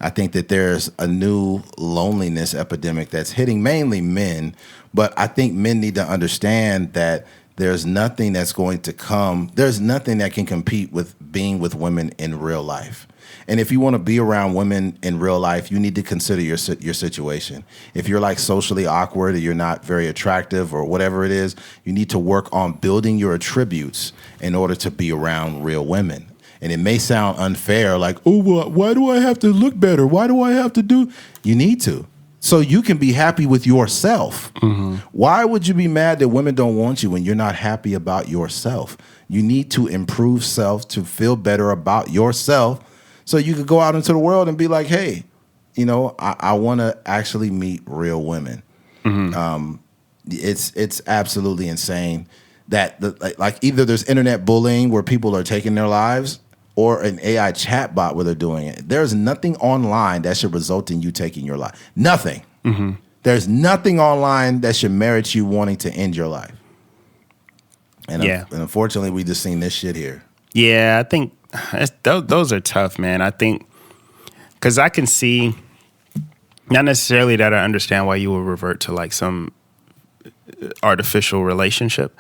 I think that there's a new loneliness epidemic that's hitting mainly men, but I think men need to understand that there's nothing that's going to come. There's nothing that can compete with being with women in real life. And if you want to be around women in real life, you need to consider your situation. If you're like socially awkward or you're not very attractive or whatever it is, you need to work on building your attributes in order to be around real women. And it may sound unfair, like, oh, well, why do I have to look better? Why do I have to do? You need to. So you can be happy with yourself. Mm-hmm. Why would you be mad that women don't want you when you're not happy about yourself? You need to improve self to feel better about yourself so you could go out into the world and be like, hey, I want to actually meet real women. Mm-hmm. It's absolutely insane that like either there's internet bullying where people are taking their lives or an AI chatbot where they're doing it. There's nothing online that should result in you taking your life. Nothing. Mm-hmm. There's nothing online that should merit you wanting to end your life. And unfortunately, we just seen this shit here. Yeah, I think those are tough, man. I think because I can see, not necessarily that I understand why you would revert to like some artificial relationship,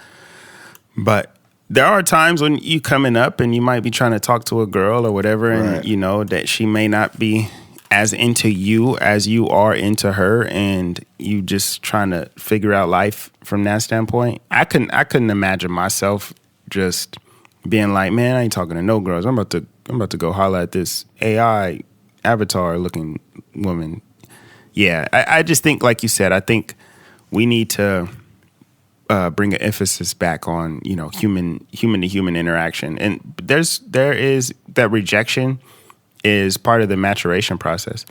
but there are times when you coming up and you might be trying to talk to a girl or whatever, and that she may not be as into you as you are into her, and you just trying to figure out life from that standpoint. I couldn't imagine myself just being like, man, I ain't talking to no girls. I'm about to go holler at this AI avatar looking woman. Yeah, I just think, like you said, I think we need to bring an emphasis back on human to human interaction, and there is that rejection is part of the maturation process.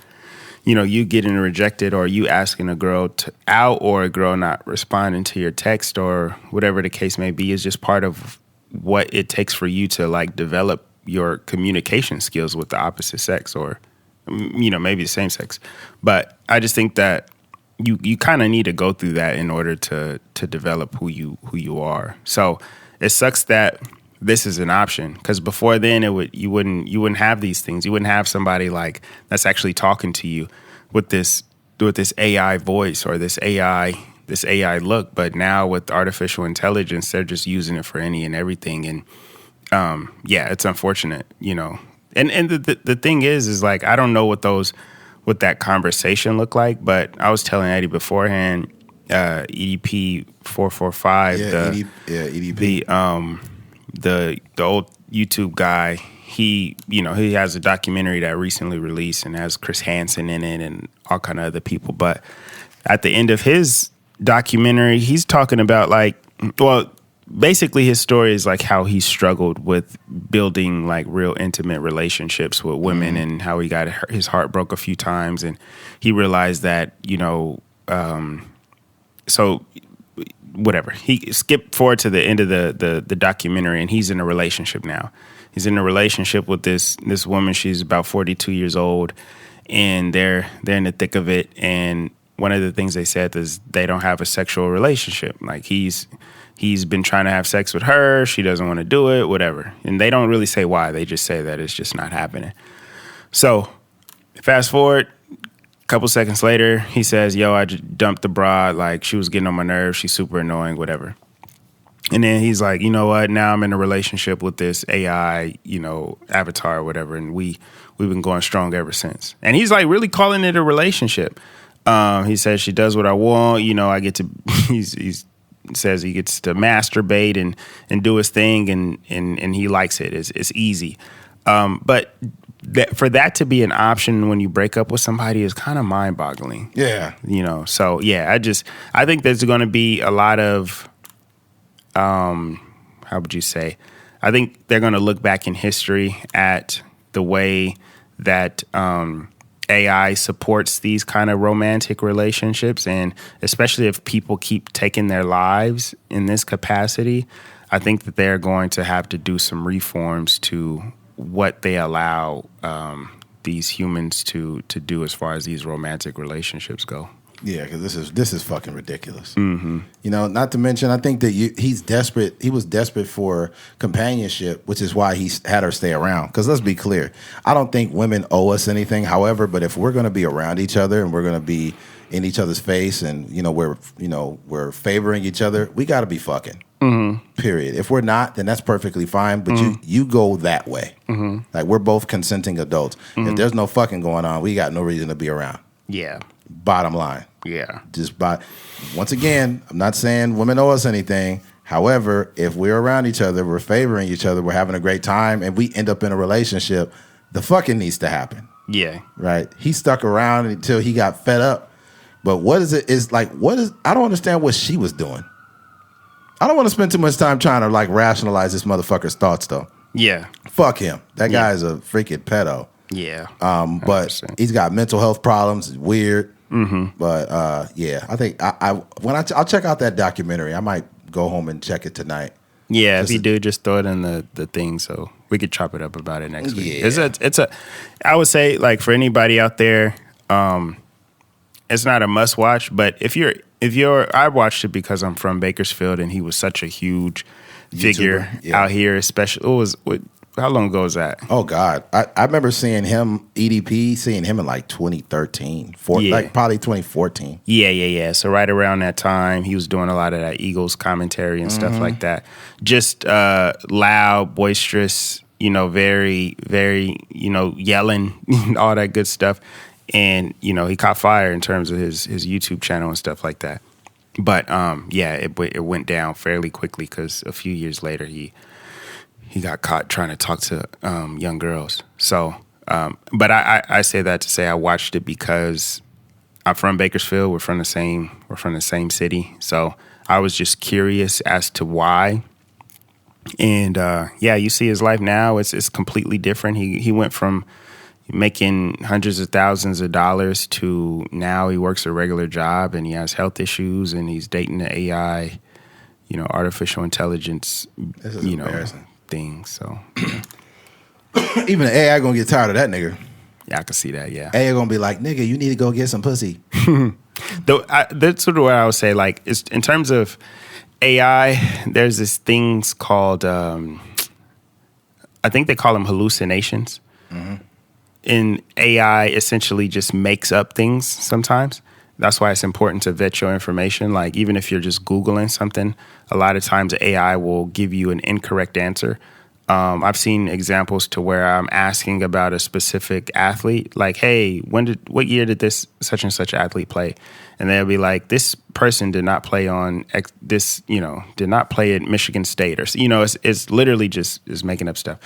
You getting rejected, or you asking a girl out, or a girl not responding to your text, or whatever the case may be, is just part of what it takes for you to like develop your communication skills with the opposite sex, or maybe the same sex. But I just think that you kind of need to go through that in order to develop who you are. So it sucks that this is an option, because before then you wouldn't have these things. You wouldn't have somebody like that's actually talking to you with this AI voice or this AI look. But now with artificial intelligence, they're just using it for any and everything. And it's unfortunate, And the thing is like, I don't know what what that conversation looked like. But I was telling Eddie beforehand, EDP 445, EDP. The old YouTube guy, he has a documentary that recently released and has Chris Hansen in it and all kind of other people. But at the end of his documentary, he's talking about basically his story is like how he struggled with building like real intimate relationships with women and how he got his heart broke a few times. And he realized that, so whatever, he skipped forward to the end of the documentary, and he's in a relationship now. He's in a relationship with this woman. She's about 42 years old, and they're in the thick of it. And one of the things they said is they don't have a sexual relationship. Like he's been trying to have sex with her. She doesn't want to do it, whatever. And they don't really say why. They just say that it's just not happening. So fast forward, a couple seconds later, he says, yo, I just dumped the broad. Like, she was getting on my nerves. She's super annoying, whatever. And then he's like, you know what? Now I'm in a relationship with this AI, avatar or whatever. And we've been going strong ever since. And he's like really calling it a relationship. He says she does what I want. I get to, he says he gets to masturbate and do his thing. And he likes it. It's easy. But for that to be an option when you break up with somebody is kind of mind-boggling. Yeah. So yeah, I think there's going to be a lot of, how would you say? I think they're going to look back in history at the way that AI supports these kind of romantic relationships, and especially if people keep taking their lives in this capacity, I think that they're going to have to do some reforms to what they allow these humans to do as far as these romantic relationships go. Yeah, because this is fucking ridiculous. Mm-hmm. Not to mention, I think that he's desperate. He was desperate for companionship, which is why he had her stay around. Because let's be clear, I don't think women owe us anything. However, but if we're going to be around each other and we're going to be in each other's face, and we're favoring each other, we got to be fucking. Mm-hmm. Period. If we're not, then that's perfectly fine. But you go that way. Mm-hmm. Like, we're both consenting adults. Mm-hmm. If there's no fucking going on, we got no reason to be around. Yeah. Bottom line. Yeah. Once again, I'm not saying women owe us anything. However, if we're around each other, we're favoring each other, we're having a great time, and we end up in a relationship, the fucking needs to happen. Yeah. Right? He stuck around until he got fed up. But I don't understand what she was doing. I don't want to spend too much time trying to rationalize this motherfucker's thoughts, though. Yeah. Fuck him. That guy is a freaking pedo. Yeah. But he's got mental health problems. It's weird. Mm-hmm. But I think I'll check out that documentary. I might go home and check it tonight. Yeah, if you do, just throw it in the thing so we could chop it up about it next week. I would say, for anybody out there, it's not a must watch, but if you're I watched it because I'm from Bakersfield and he was such a huge figure out here, especially how long ago was that? Oh God, I remember seeing him in 2013, probably 2014. Yeah. So right around that time, he was doing a lot of that Eagles commentary and stuff like that. Just loud, boisterous, very, very, yelling, all that good stuff. And he caught fire in terms of his YouTube channel and stuff like that. But it went down fairly quickly because a few years later he got caught trying to talk to young girls. So, but I say that to say I watched it because I'm from Bakersfield. We're from the same city. So I was just curious as to why. And you see his life now. It's completely different. He went from making hundreds of thousands of dollars to now he works a regular job and he has health issues and he's dating the AI, artificial intelligence, embarrassing thing. So even the AI gonna get tired of that nigga. Yeah, I can see that. Yeah, AI gonna be like, nigga, you need to go get some pussy. That's sort of what I would say. It's, in terms of AI, there's this things called I think they call them hallucinations. Mm-hmm. And AI essentially just makes up things sometimes. That's why it's important to vet your information. Even if you're just Googling something, a lot of times AI will give you an incorrect answer. I've seen examples to where I'm asking about a specific athlete, like, hey, what year did this such and such athlete play? And they'll be like, this person did not play on did not play at Michigan State, or it's literally just making up stuff.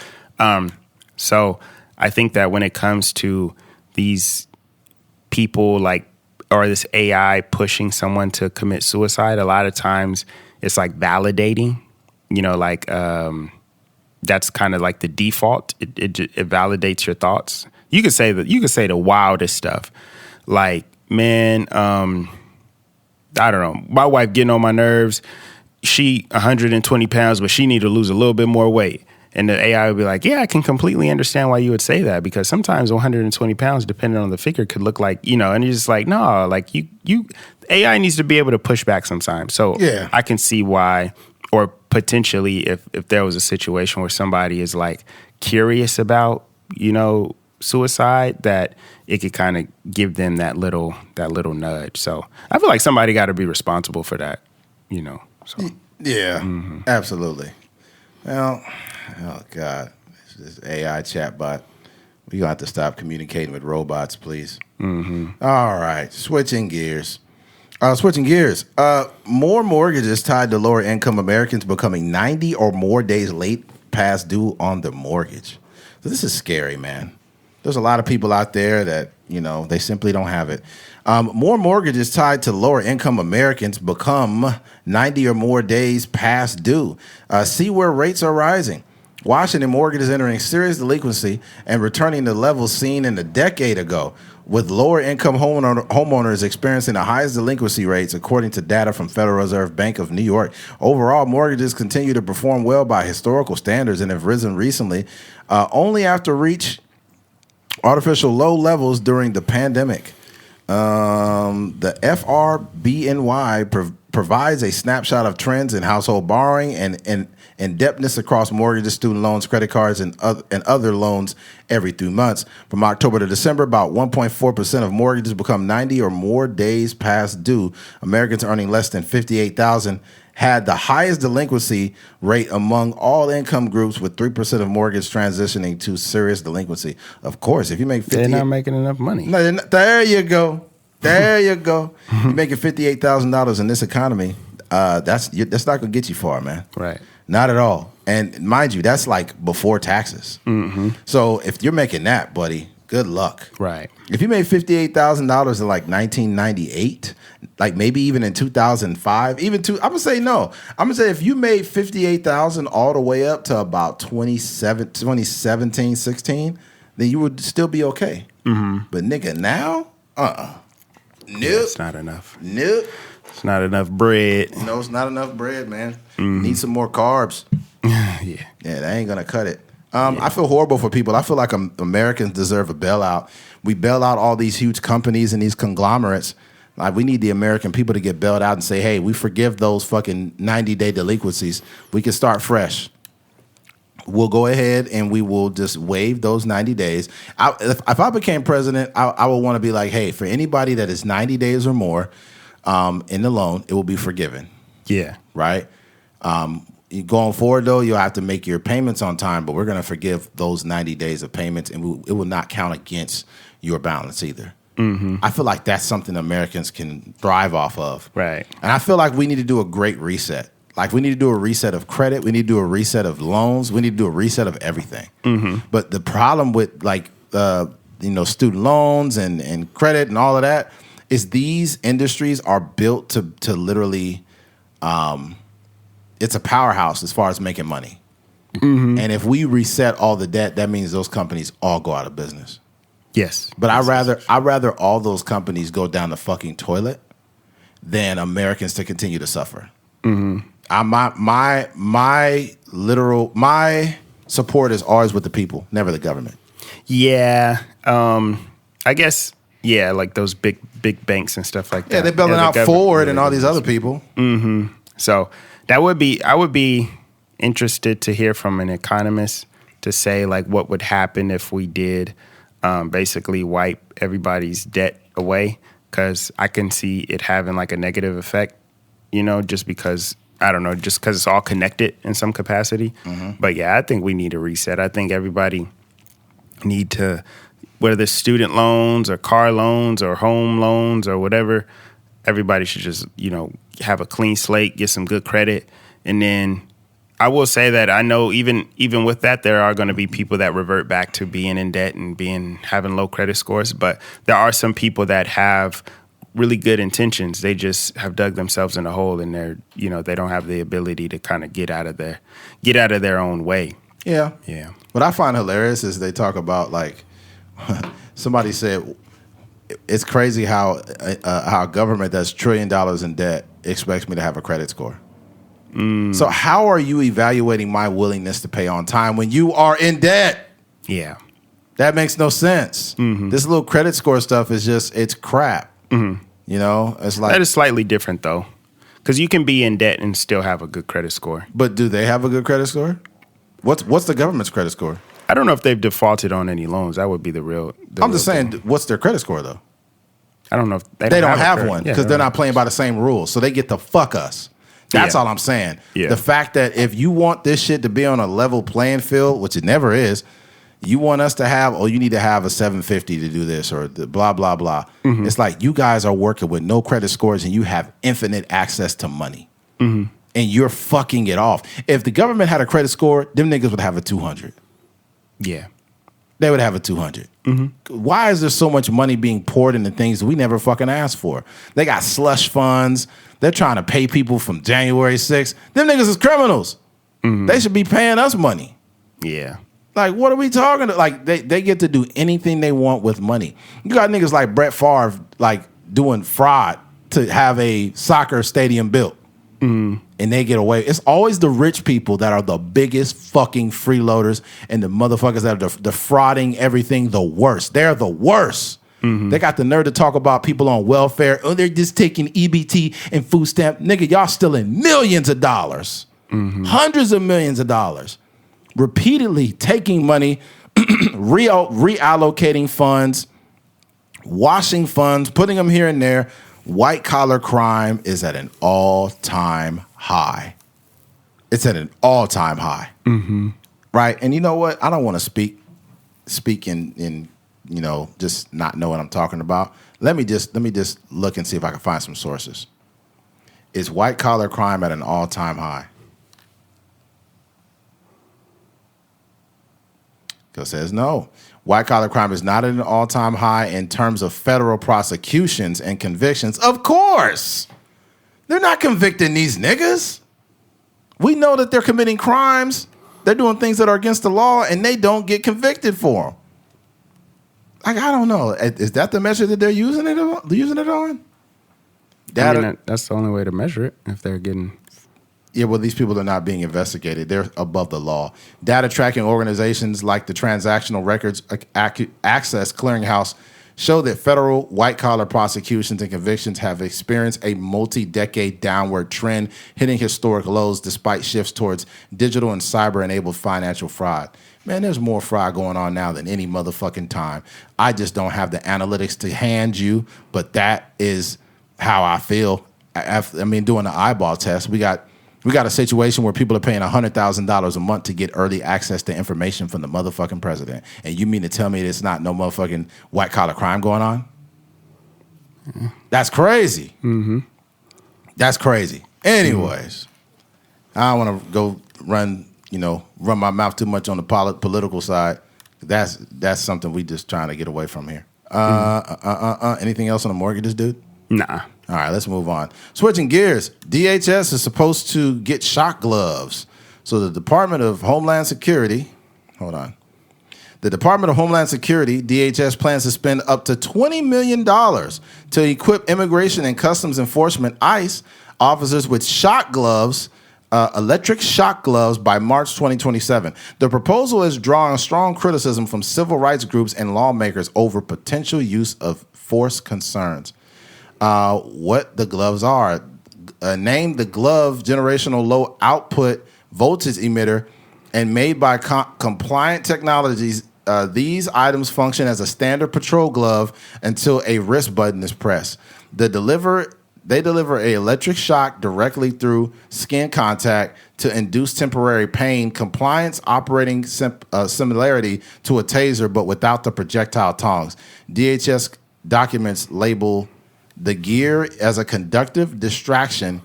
So I think that when it comes to these people or this AI pushing someone to commit suicide, a lot of times it's like validating, that's kind of like the default. It validates your thoughts. You could say the wildest stuff, like, man, I don't know, my wife getting on my nerves. She 120 pounds, but she need to lose a little bit more weight. And the AI would be like, yeah, I can completely understand why you would say that, because sometimes 120 pounds, depending on the figure, could look like, and you're just like, no, like you AI needs to be able to push back sometimes. So yeah. I can see why, or potentially if there was a situation where somebody is like curious about, suicide, that it could kind of give them that little nudge. So I feel like somebody got to be responsible for that, So yeah, absolutely. Well, oh God, this AI chatbot. We gonna have to stop communicating with robots, please. All right, switching gears. More mortgages tied to lower income Americans becoming 90 or more days late past due on their mortgage. So this is scary, man. There's a lot of people out there that, they simply don't have it. More mortgages tied to lower income Americans become 90 or more days past due. See where rates are rising. Washington mortgage is entering serious delinquency and returning to levels seen in a decade ago, with lower income homeowners experiencing the highest delinquency rates, according to data from Federal Reserve Bank of New York. Overall, mortgages continue to perform well by historical standards and have risen recently, only after reach artificial low levels during the pandemic. The FRBNY provides a snapshot of trends in household borrowing and indebtedness across mortgages, student loans, credit cards, and other loans every 3 months. From October to December, about 1.4% of mortgages become 90 or more days past due. Americans earning less than $58,000 had the highest delinquency rate among all income groups, with 3% of mortgage transitioning to serious delinquency. Of course, if you make they're not making enough money. No, there you go. There you go. You're making $58,000 in this economy. That's not going to get you far, man. Right. Not at all. And mind you, that's like before taxes. So if you're making that, buddy, good luck. Right. If you made $58,000 in like 1998, like maybe even in 2005, I'm gonna say no. I'm gonna say if you made $58,000 all the way up to about 2017, 16, then you would still be okay. But nigga, now, nope. Yeah, it's not enough. Nope. It's not enough bread. No, it's not enough bread, man. Need some more carbs. Yeah, that ain't gonna cut it. I feel horrible for people. I feel like Americans deserve a bailout. We bail out all these huge companies and these conglomerates. Like, we need the American people to get bailed out and say, hey, we forgive those fucking 90-day delinquencies. We can start fresh. We'll go ahead and we will just waive those 90 days. If I became president, I would want to be like, hey, for anybody that is 90 days or more in the loan, it will be forgiven. Yeah. Right? Going forward, though, you'll have to make your payments on time, but we're going to forgive those 90 days of payments, and it will not count against your balance either. I feel like that's something Americans can thrive off of. Right. And I feel like we need to do a great reset. Like, we need to do a reset of credit. We need to do a reset of loans. We need to do a reset of everything. But the problem with, like, student loans and credit and all of that is these industries are built to literally it's a powerhouse as far as making money. And if we reset all the debt, that means those companies all go out of business. Yes. But I'd rather all those companies go down the fucking toilet than Americans to continue to suffer. My support is always with the people, never the government. Yeah. I guess, yeah, like those big banks and stuff like that. Yeah, they're bailing out Ford and all these other people. So I would be interested to hear from an economist to say, like, what would happen if we did basically wipe everybody's debt away, because I can see it having like a negative effect, just because I don't know, just because it's all connected in some capacity. But yeah, I think we need a reset. I think everybody need to, whether it's student loans or car loans or home loans or whatever, everybody should just, have a clean slate, get some good credit. And then I will say that I know even with that, there are going to be people that revert back to being in debt and having low credit scores. But there are some people that have really good intentions. They just have dug themselves in a hole, and they don't have the ability to kind of get out of their own way. Yeah. Yeah. What I find hilarious is they talk about, like, somebody said it's crazy how a government that's $1 trillion in debt expects me to have a credit score. So how are you evaluating my willingness to pay on time when you are in debt? Yeah. That makes no sense. This little credit score stuff is it's crap. It's like, that is slightly different though, because you can be in debt and still have a good credit score. But do they have a good credit score? What's the government's credit score? I don't know if they've defaulted on any loans. That would be the real. I'm just saying, what's their credit score though? I don't know if they don't have one because they're not playing by the same rules, so they get to fuck us. That's all I'm saying. Yeah. The fact that if you want this shit to be on a level playing field, which it never is, you want us to have, you need to have a 750 to do this or the blah, blah, blah. It's like you guys are working with no credit scores and you have infinite access to money. And you're fucking it off. If the government had a credit score, them niggas would have a 200. Yeah. They would have a 200. Why is there so much money being poured into things that we never fucking asked for? They got slush funds. They're trying to pay people from January 6th. Them niggas is criminals. They should be paying us money. Yeah. Like, what are we talking about? Like, they get to do anything they want with money. You got niggas like Brett Favre, like, doing fraud to have a soccer stadium built. And they get away. It's always the rich people that are the biggest fucking freeloaders and the motherfuckers that are defrauding everything the worst. They're the worst. They got the nerve to talk about people on welfare. Oh, they're just taking EBT and food stamp. Nigga, y'all stealing millions of dollars. Hundreds of millions of dollars. Repeatedly taking money, reallocating funds, washing funds, putting them here and there. White collar crime is at an all-time high. It's at an all-time high. Right? And you know what? I don't want to speak in just not know what I'm talking about. Let me just look and see if I can find some sources. Is white collar crime at an all-time high? It says no. White collar crime is not at an all-time high in terms of federal prosecutions and convictions. Of course. They're not convicting these niggas. We know that they're committing crimes. They're doing things that are against the law, and they don't get convicted for them. Like, I don't know. Is that the measure that they're using it on? That's the only way to measure it, if they're getting... Yeah, well, these people are not being investigated. They're above the law. Data tracking organizations like the Transactional Records Access Clearinghouse show that federal white-collar prosecutions and convictions have experienced a multi-decade downward trend, hitting historic lows despite shifts towards digital and cyber-enabled financial fraud. Man, there's more fraud going on now than any motherfucking time. I just don't have the analytics to hand you, but that is how I feel. I mean, doing the eyeball test, we got a situation where people are paying $100,000 a month to get early access to information from the motherfucking president. And you mean to tell me there's not no motherfucking white collar crime going on? That's crazy. That's crazy. Anyways, I don't want to go run my mouth too much on the political side. That's something we just trying to get away from here. Anything else on the mortgages, dude? Nah. All right, let's move on. Switching gears, DHS is supposed to get shock gloves. So the Department of Homeland Security, The Department of Homeland Security, DHS, plans to spend up to $20 million to equip Immigration and Customs Enforcement, ICE, officers with shock gloves, electric shock gloves by March 2027. The proposal is drawing strong criticism from civil rights groups and lawmakers over potential use of force concerns. What the gloves are. Named the glove generational low output voltage emitter and made by compliant technologies, these items function as a standard patrol glove until a wrist button is pressed. The They deliver an electric shock directly through skin contact to induce temporary pain, compliance operating similarity to a taser, but without the projectile tongs. DHS documents label the gear as a conductive distraction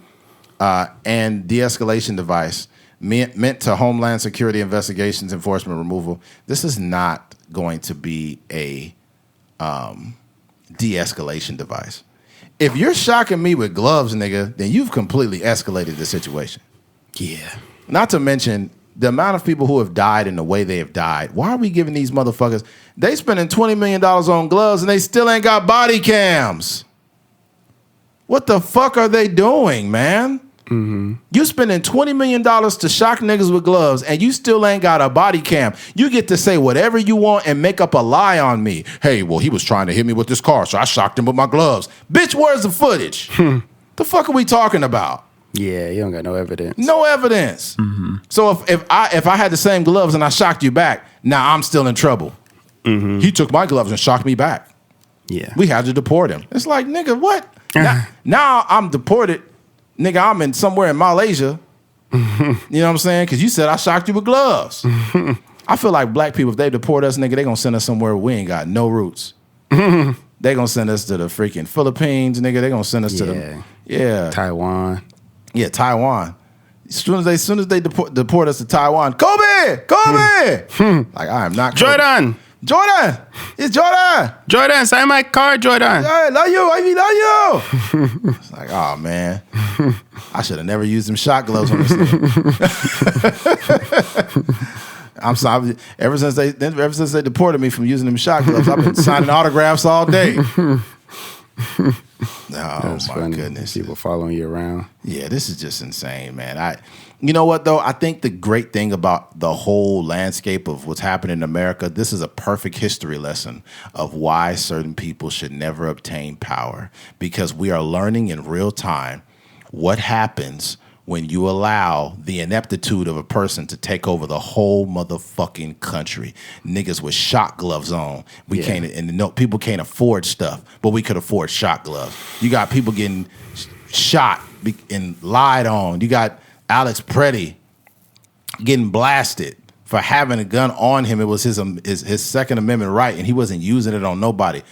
and de-escalation device meant to Homeland Security investigations, enforcement, removal. This is not going to be a de-escalation device. If you're shocking me with gloves, nigga, then you've completely escalated the situation. Yeah. Not to mention the amount of people who have died and the way they have died. Why are we giving these motherfuckers? They spending $20 million on gloves and they still ain't got body cams. What the fuck are they doing, man? Mm-hmm. You spending $20 million to shock niggas with gloves and you still ain't got a body cam. You get to say whatever you want and make up a lie on me. Hey, well, he was trying to hit me with this car, so I shocked him with my gloves. Bitch, where's the footage? The fuck are we talking about? Yeah, you don't got no evidence. No evidence. Mm-hmm. So if I had the same gloves and I shocked you back, now I'm still in trouble. Mm-hmm. He took my gloves and shocked me back. Yeah. We had to deport him. It's like, nigga, what? Now I'm deported. Nigga, I'm in somewhere in Malaysia. You know what I'm saying? Because you said I shocked you with gloves. I feel like black people, if they deport us, nigga, they going to send us somewhere where we ain't got no roots. They going to send us to the freaking Philippines, nigga. They going to send us to the... Taiwan. Yeah, Taiwan. As soon as they deport us to Taiwan, Kobe! Like, I am not Kobe. Jordan! It's Jordan! Jordan, sign my card, Jordan. Hey, love you, Ivy, love you! It's like, oh, man. I should have never used them shot gloves on this thing. I'm sorry. Ever since they deported me from using them shot gloves, I've been signing autographs all day. That's my funny. Goodness. People following you around. Yeah, this is just insane, man. You know what, though? I think the great thing about the whole landscape of what's happening in America, this is a perfect history lesson of why certain people should never obtain power, because we are learning in real time what happens when you allow the ineptitude of a person to take over the whole motherfucking country. Niggas with shot gloves on. People can't afford stuff, but we could afford shot gloves. You got people getting shot and lied on. You got Alex Preddy getting blasted for having a gun on him. It was his Second Amendment right, and he wasn't using it on nobody.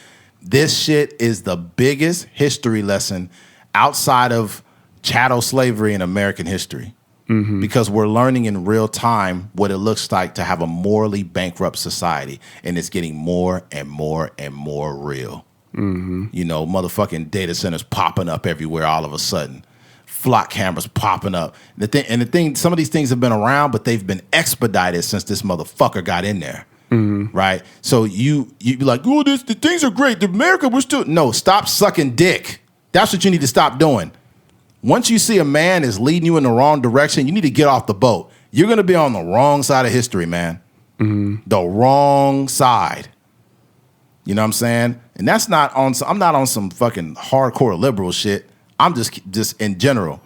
This shit is the biggest history lesson outside of chattel slavery in American history, because we're learning in real time what it looks like to have a morally bankrupt society, and it's getting more and more and more real. You know, motherfucking data centers popping up everywhere all of a sudden. Flock cameras popping up. Some of these things have been around, but they've been expedited since this motherfucker got in there. Right? So you be like, oh, the things are great. America, we're still... No, stop sucking dick. That's what you need to stop doing. Once you see a man is leading you in the wrong direction, you need to get off the boat. You're going to be on the wrong side of history, man. The wrong side. You know what I'm saying? And that's not on... I'm not on some fucking hardcore liberal shit. I'm just in general.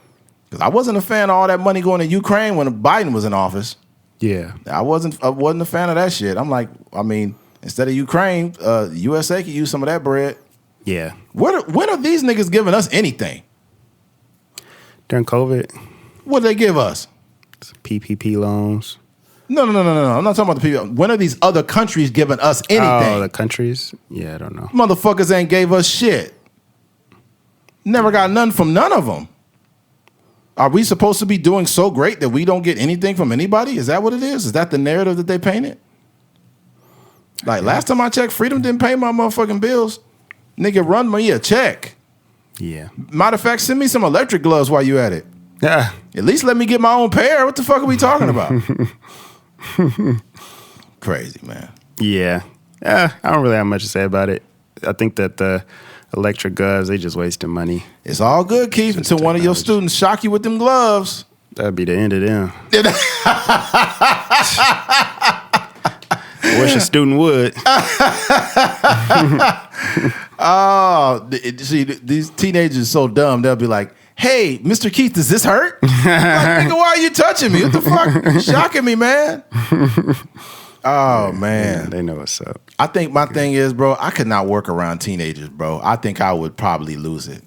Because I wasn't a fan of all that money going to Ukraine when Biden was in office. Yeah. I wasn't a fan of that shit. I'm like, I mean, instead of Ukraine, USA could use some of that bread. Yeah. When are these niggas giving us anything? During COVID. What did they give us? PPP loans. No. I'm not talking about the people. When are these other countries giving us anything? Oh, the countries? Yeah, I don't know. Motherfuckers ain't gave us shit. Never got none from none of them. Are we supposed to be doing so great that we don't get anything from anybody? Is that what it is? Is that the narrative that they painted? Like, last time I checked, Freedom didn't pay my motherfucking bills. Nigga, run me a check. Yeah. Matter of fact, send me some electric gloves while you at it. Yeah. At least let me get my own pair. What the fuck are we talking about? Crazy, man. Yeah. I don't really have much to say about it. I think that the electric gloves, they just wasting money. It's all good, Keith, until one of your students shock you with them gloves. That'd be the end of them. I wish a student would. Oh, see, these teenagers are so dumb. They'll be like, hey, Mr. Keith, does this hurt? Like, nigga, why are you touching me? What the fuck? You're shocking me, man. Oh, man. Yeah, they know what's up. I think my thing is, bro, I could not work around teenagers, bro. I think I would probably lose it.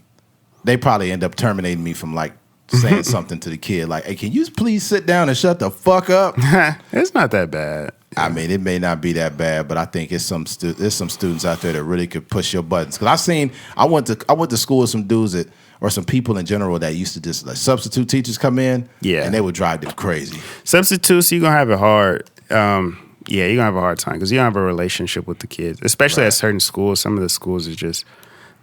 they probably end up terminating me from like saying something to the kid like, hey, can you please sit down and shut the fuck up? It's not that bad. I mean, it may not be that bad, but I think there's some students out there that really could push your buttons. Because I went to school with some dudes or some people in general that used to just like substitute teachers come in, and they would drive them crazy. Substitutes, you're gonna have it hard. You're gonna have a hard time because you don't have a relationship with the kids, especially at certain schools. Some of the schools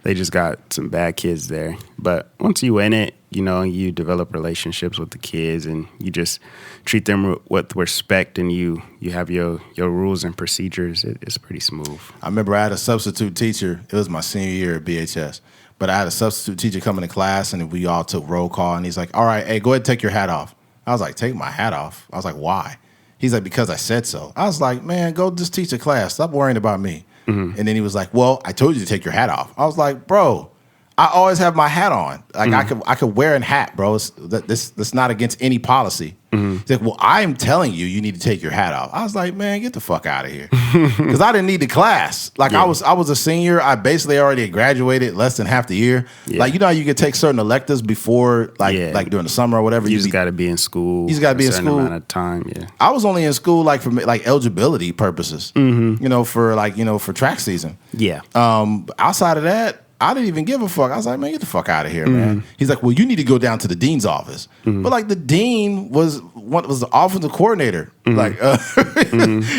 they just got some bad kids there. But once you in it, you develop relationships with the kids and you just treat them with respect and you have your rules and procedures. It's pretty smooth. I remember I had a substitute teacher. It was my senior year at BHS. But I had a substitute teacher come into class and we all took roll call and he's like, all right, hey, go ahead and take your hat off. I was like, take my hat off? I was like, why? He's like, because I said so. I was like, man, go just teach a class. Stop worrying about me. And then he was like, well, I told you to take your hat off. I was like, bro, I always have my hat on. Like I could wear a hat, bro. That's not against any policy. He's like, well, I'm telling you need to take your hat off. I was like, man, get the fuck out of here. Because I didn't need the class. Like I was a senior. I basically already graduated less than half the year. Yeah. Like, how you could take certain electives before, like during the summer or whatever. You just got to be in school. You just got to be in school. Amount of time, yeah. I was only in school like for like eligibility purposes. For track season. Yeah. Outside of that, I didn't even give a fuck. I was like, man, get the fuck out of here, man. He's like, well, you need to go down to the dean's office. But like the dean was the offensive coordinator. Like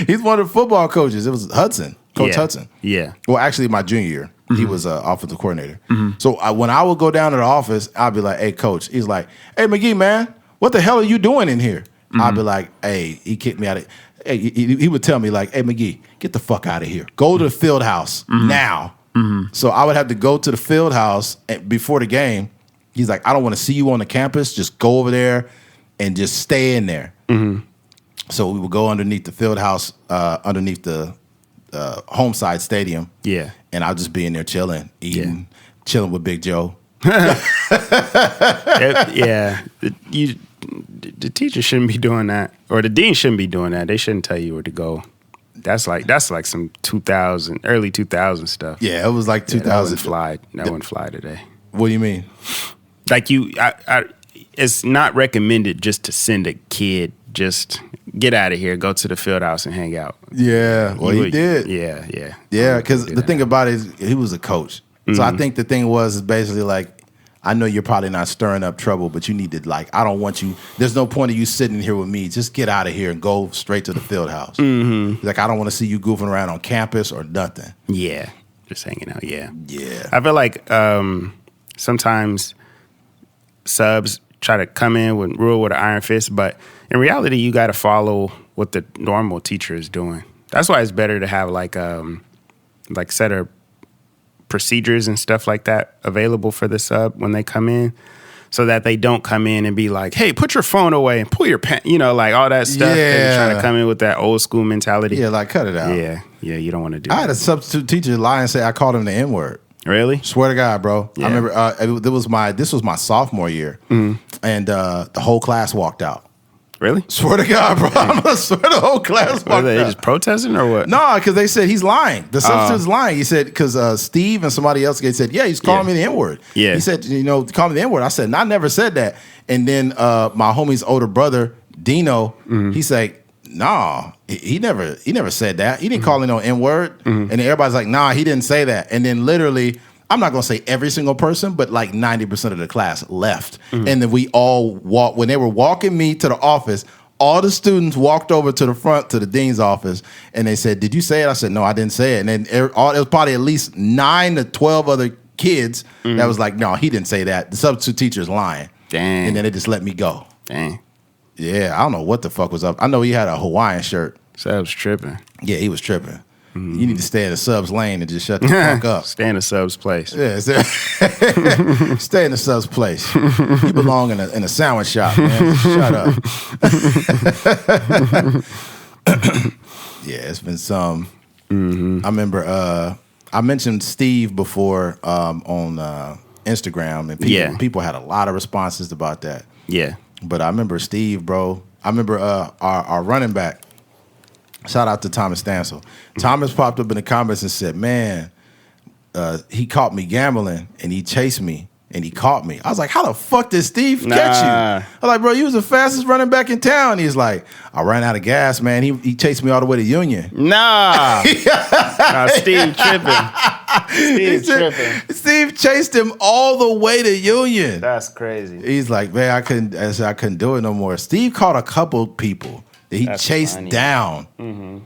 he's one of the football coaches. It was Hudson, Coach Hudson. Yeah. Well, actually, my junior year, he was offensive coordinator. So when I would go down to the office, I'd be like, hey, coach. He's like, hey, McGee, man, what the hell are you doing in here? I'd be like, hey, he kicked me out of. Hey, he would tell me like, hey, McGee, get the fuck out of here. Go to the field house now. So I would have to go to the field house before the game. He's like, I don't want to see you on the campus. Just go over there and just stay in there. So we would go underneath the field house, underneath the home side stadium. Yeah. And I'll just be in there chilling, eating, chilling with Big Joe. The teacher shouldn't be doing that, or the dean shouldn't be doing that. They shouldn't tell you where to go. That's like some early 2000 stuff. Yeah, it was like 2000. That wouldn't fly today. What do you mean? Like it's not recommended just to send a kid. Just get out of here, go to the field house and hang out. Yeah, well, he did. Yeah. Because the thing about it is he was a coach. So I think the thing is basically like, I know you're probably not stirring up trouble, but you need to I don't want you. There's no point of you sitting here with me. Just get out of here and go straight to the field house. Like I don't want to see you goofing around on campus or nothing. Yeah, just hanging out. Yeah. I feel like sometimes subs try to come in with rule with an iron fist, but in reality, you got to follow what the normal teacher is doing. That's why it's better to have like set of procedures and stuff like that available for the sub when they come in, so that they don't come in and be like, hey, put your phone away and pull your pen, like all that stuff. Yeah. They're trying to come in with that old school mentality. Yeah, like cut it out. Yeah, you don't want to do that. I had a substitute teacher lie and say I called him the N-word. Really? Swear to God, bro. Yeah. I remember this was my sophomore year, and the whole class walked out. Really? Swear to God, bro. I'm gonna swear the whole class walked out. Were they just protesting or what? No, because they said he's lying. The substitute's lying. He said, because Steve and somebody else said, yeah, he's calling me the N-word. Yeah. He said, call me the N-word. I said, I never said that. And then my homie's older brother, Dino, he said, nah, he never said that. He didn't call me no N-word. And then everybody's like, nah, he didn't say that. And then literally, I'm not going to say every single person, but like 90% of the class left. And then we all walked, when they were walking me to the office, all the students walked over to the front to the dean's office and they said, did you say it? I said, no, I didn't say it. And then it was probably at least 9 to 12 other kids that was like, no, he didn't say that. The substitute teacher's lying. Dang. And then they just let me go. Dang. Yeah, I don't know what the fuck was up. I know he had a Hawaiian shirt. Subs tripping. Yeah, he was tripping. You need to stay in the subs lane and just shut the fuck up. Stay in the subs place. Yeah, stay in the subs place. You belong in a sandwich shop, man. Shut up. Yeah, it's been some. I remember I mentioned Steve before on Instagram, and people had a lot of responses about that. Yeah. But I remember Steve, bro. I remember our running back. Shout out to Thomas Stansel. Thomas popped up in the comments and said, man, he caught me gambling and he chased me and he caught me. I was like, how the fuck did Steve catch you? I was like, bro, you was the fastest running back in town. He's like, I ran out of gas, man. He chased me all the way to Union. Nah, Steve tripping. Steve chased him all the way to Union. That's crazy. He's like, man, I couldn't do it no more. Steve caught a couple people that he chased down. Mm-hmm.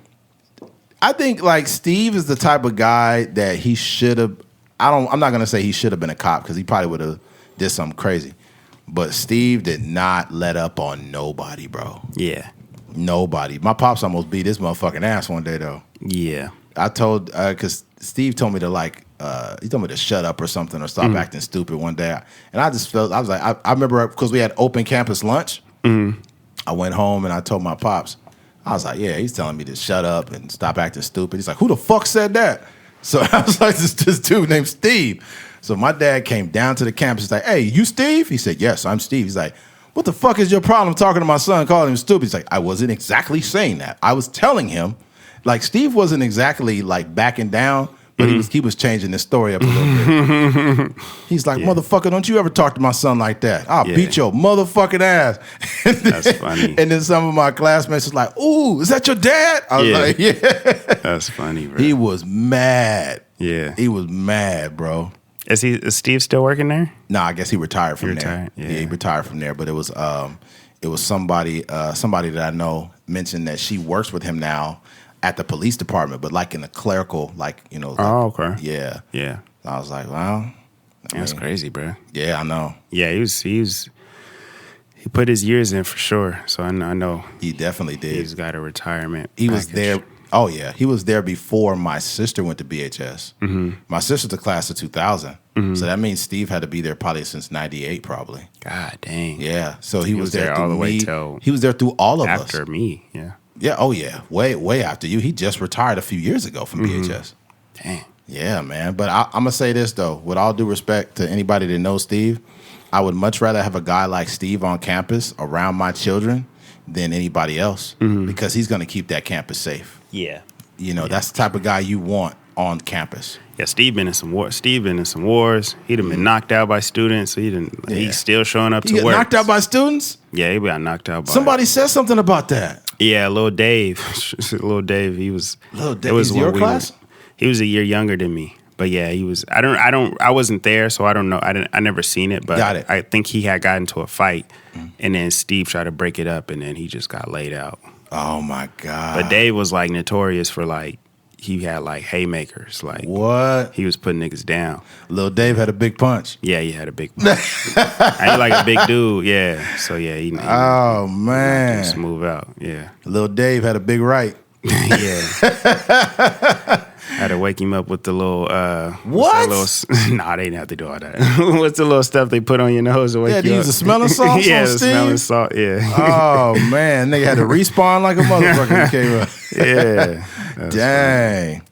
I think like Steve is the type of guy that he should have. I'm not gonna say he should have been a cop because he probably would have did something crazy. But Steve did not let up on nobody, bro. Yeah. Nobody. My pops almost beat his motherfucking ass one day though. Yeah. I told because Steve told me to he told me to shut up or something or stop acting stupid one day, and I just felt I was like I remember because we had open campus lunch. I went home and I told my pops, I was like, yeah, he's telling me to shut up and stop acting stupid. He's like, who the fuck said that? So I was like, this dude named Steve. So my dad came down to the campus. He's like, hey, you Steve? He said, yes, I'm Steve. He's like, what the fuck is your problem talking to my son, calling him stupid? He's like, I wasn't exactly saying that. I was telling him, like, Steve wasn't exactly like backing down, but he was changing his story up a little bit. He's like, motherfucker, don't you ever talk to my son like that. I'll beat your motherfucking ass. That's funny. And then some of my classmates was like, ooh, is that your dad? I was like, yeah. That's funny, bro. He was mad. Yeah. He was mad, bro. Is Steve still working there? No, I guess he retired from there. Yeah, he retired from there. But it was somebody that I know mentioned that she works with him now at the police department, but like in a clerical, like, you know. Like, okay. Yeah. Yeah. I was like, well, that's crazy, bro. Yeah, I know. Yeah, he put his years in for sure. So I know he definitely did. He's got a retirement. He was there. Oh yeah, he was there before my sister went to BHS. Mm-hmm. My sister's the class of 2000, so that means Steve had to be there probably since '98, probably. God dang. Yeah, so he was there all the way till he was there through all of us. After me, yeah. Yeah. Oh yeah, way after you. He just retired a few years ago from BHS. Dang. Yeah, man. But I'm gonna say this though, with all due respect to anybody that knows Steve, I would much rather have a guy like Steve on campus around my children than anybody else because he's gonna keep that campus safe. Yeah. You know, that's the type of guy you want on campus. Yeah, Steve been in some wars. He'd have been knocked out by students. So he's still showing up to work. Knocked out by students? Yeah, he got knocked out by somebody said something about that. Yeah, Lil Dave. Lil Dave, he was Lil Dave. Was your class? He was a year younger than me. But yeah, he was I wasn't there, so I don't know. I never seen it, but got it. I think he had gotten into a fight and then Steve tried to break it up and then he just got laid out. Oh my God. But Dave was like notorious for like he had like haymakers. Like what? He was putting niggas down. Lil Dave had a big punch. Yeah, he had a big punch. And he like a big dude, yeah. So yeah, he oh man. Smooth out. Yeah. Lil Dave had a big right. Yeah. Had to wake him up with the little what? Nah, they didn't have to do all that. What's the little stuff they put on your nose to wake you up? Yeah, use the smelling salt. Yeah, the smelling salt. Yeah. Oh man, they had to respawn like a motherfucker when he came up. Yeah. Dang.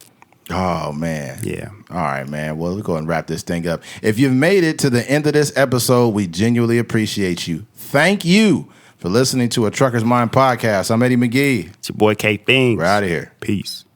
Oh man. Yeah. All right, man. Well, we'll go and wrap this thing up. If you've made it to the end of this episode, we genuinely appreciate you. Thank you for listening to a Trucker's Mind podcast. I'm Eddie McGee. It's your boy K Things. We're out of here. Peace.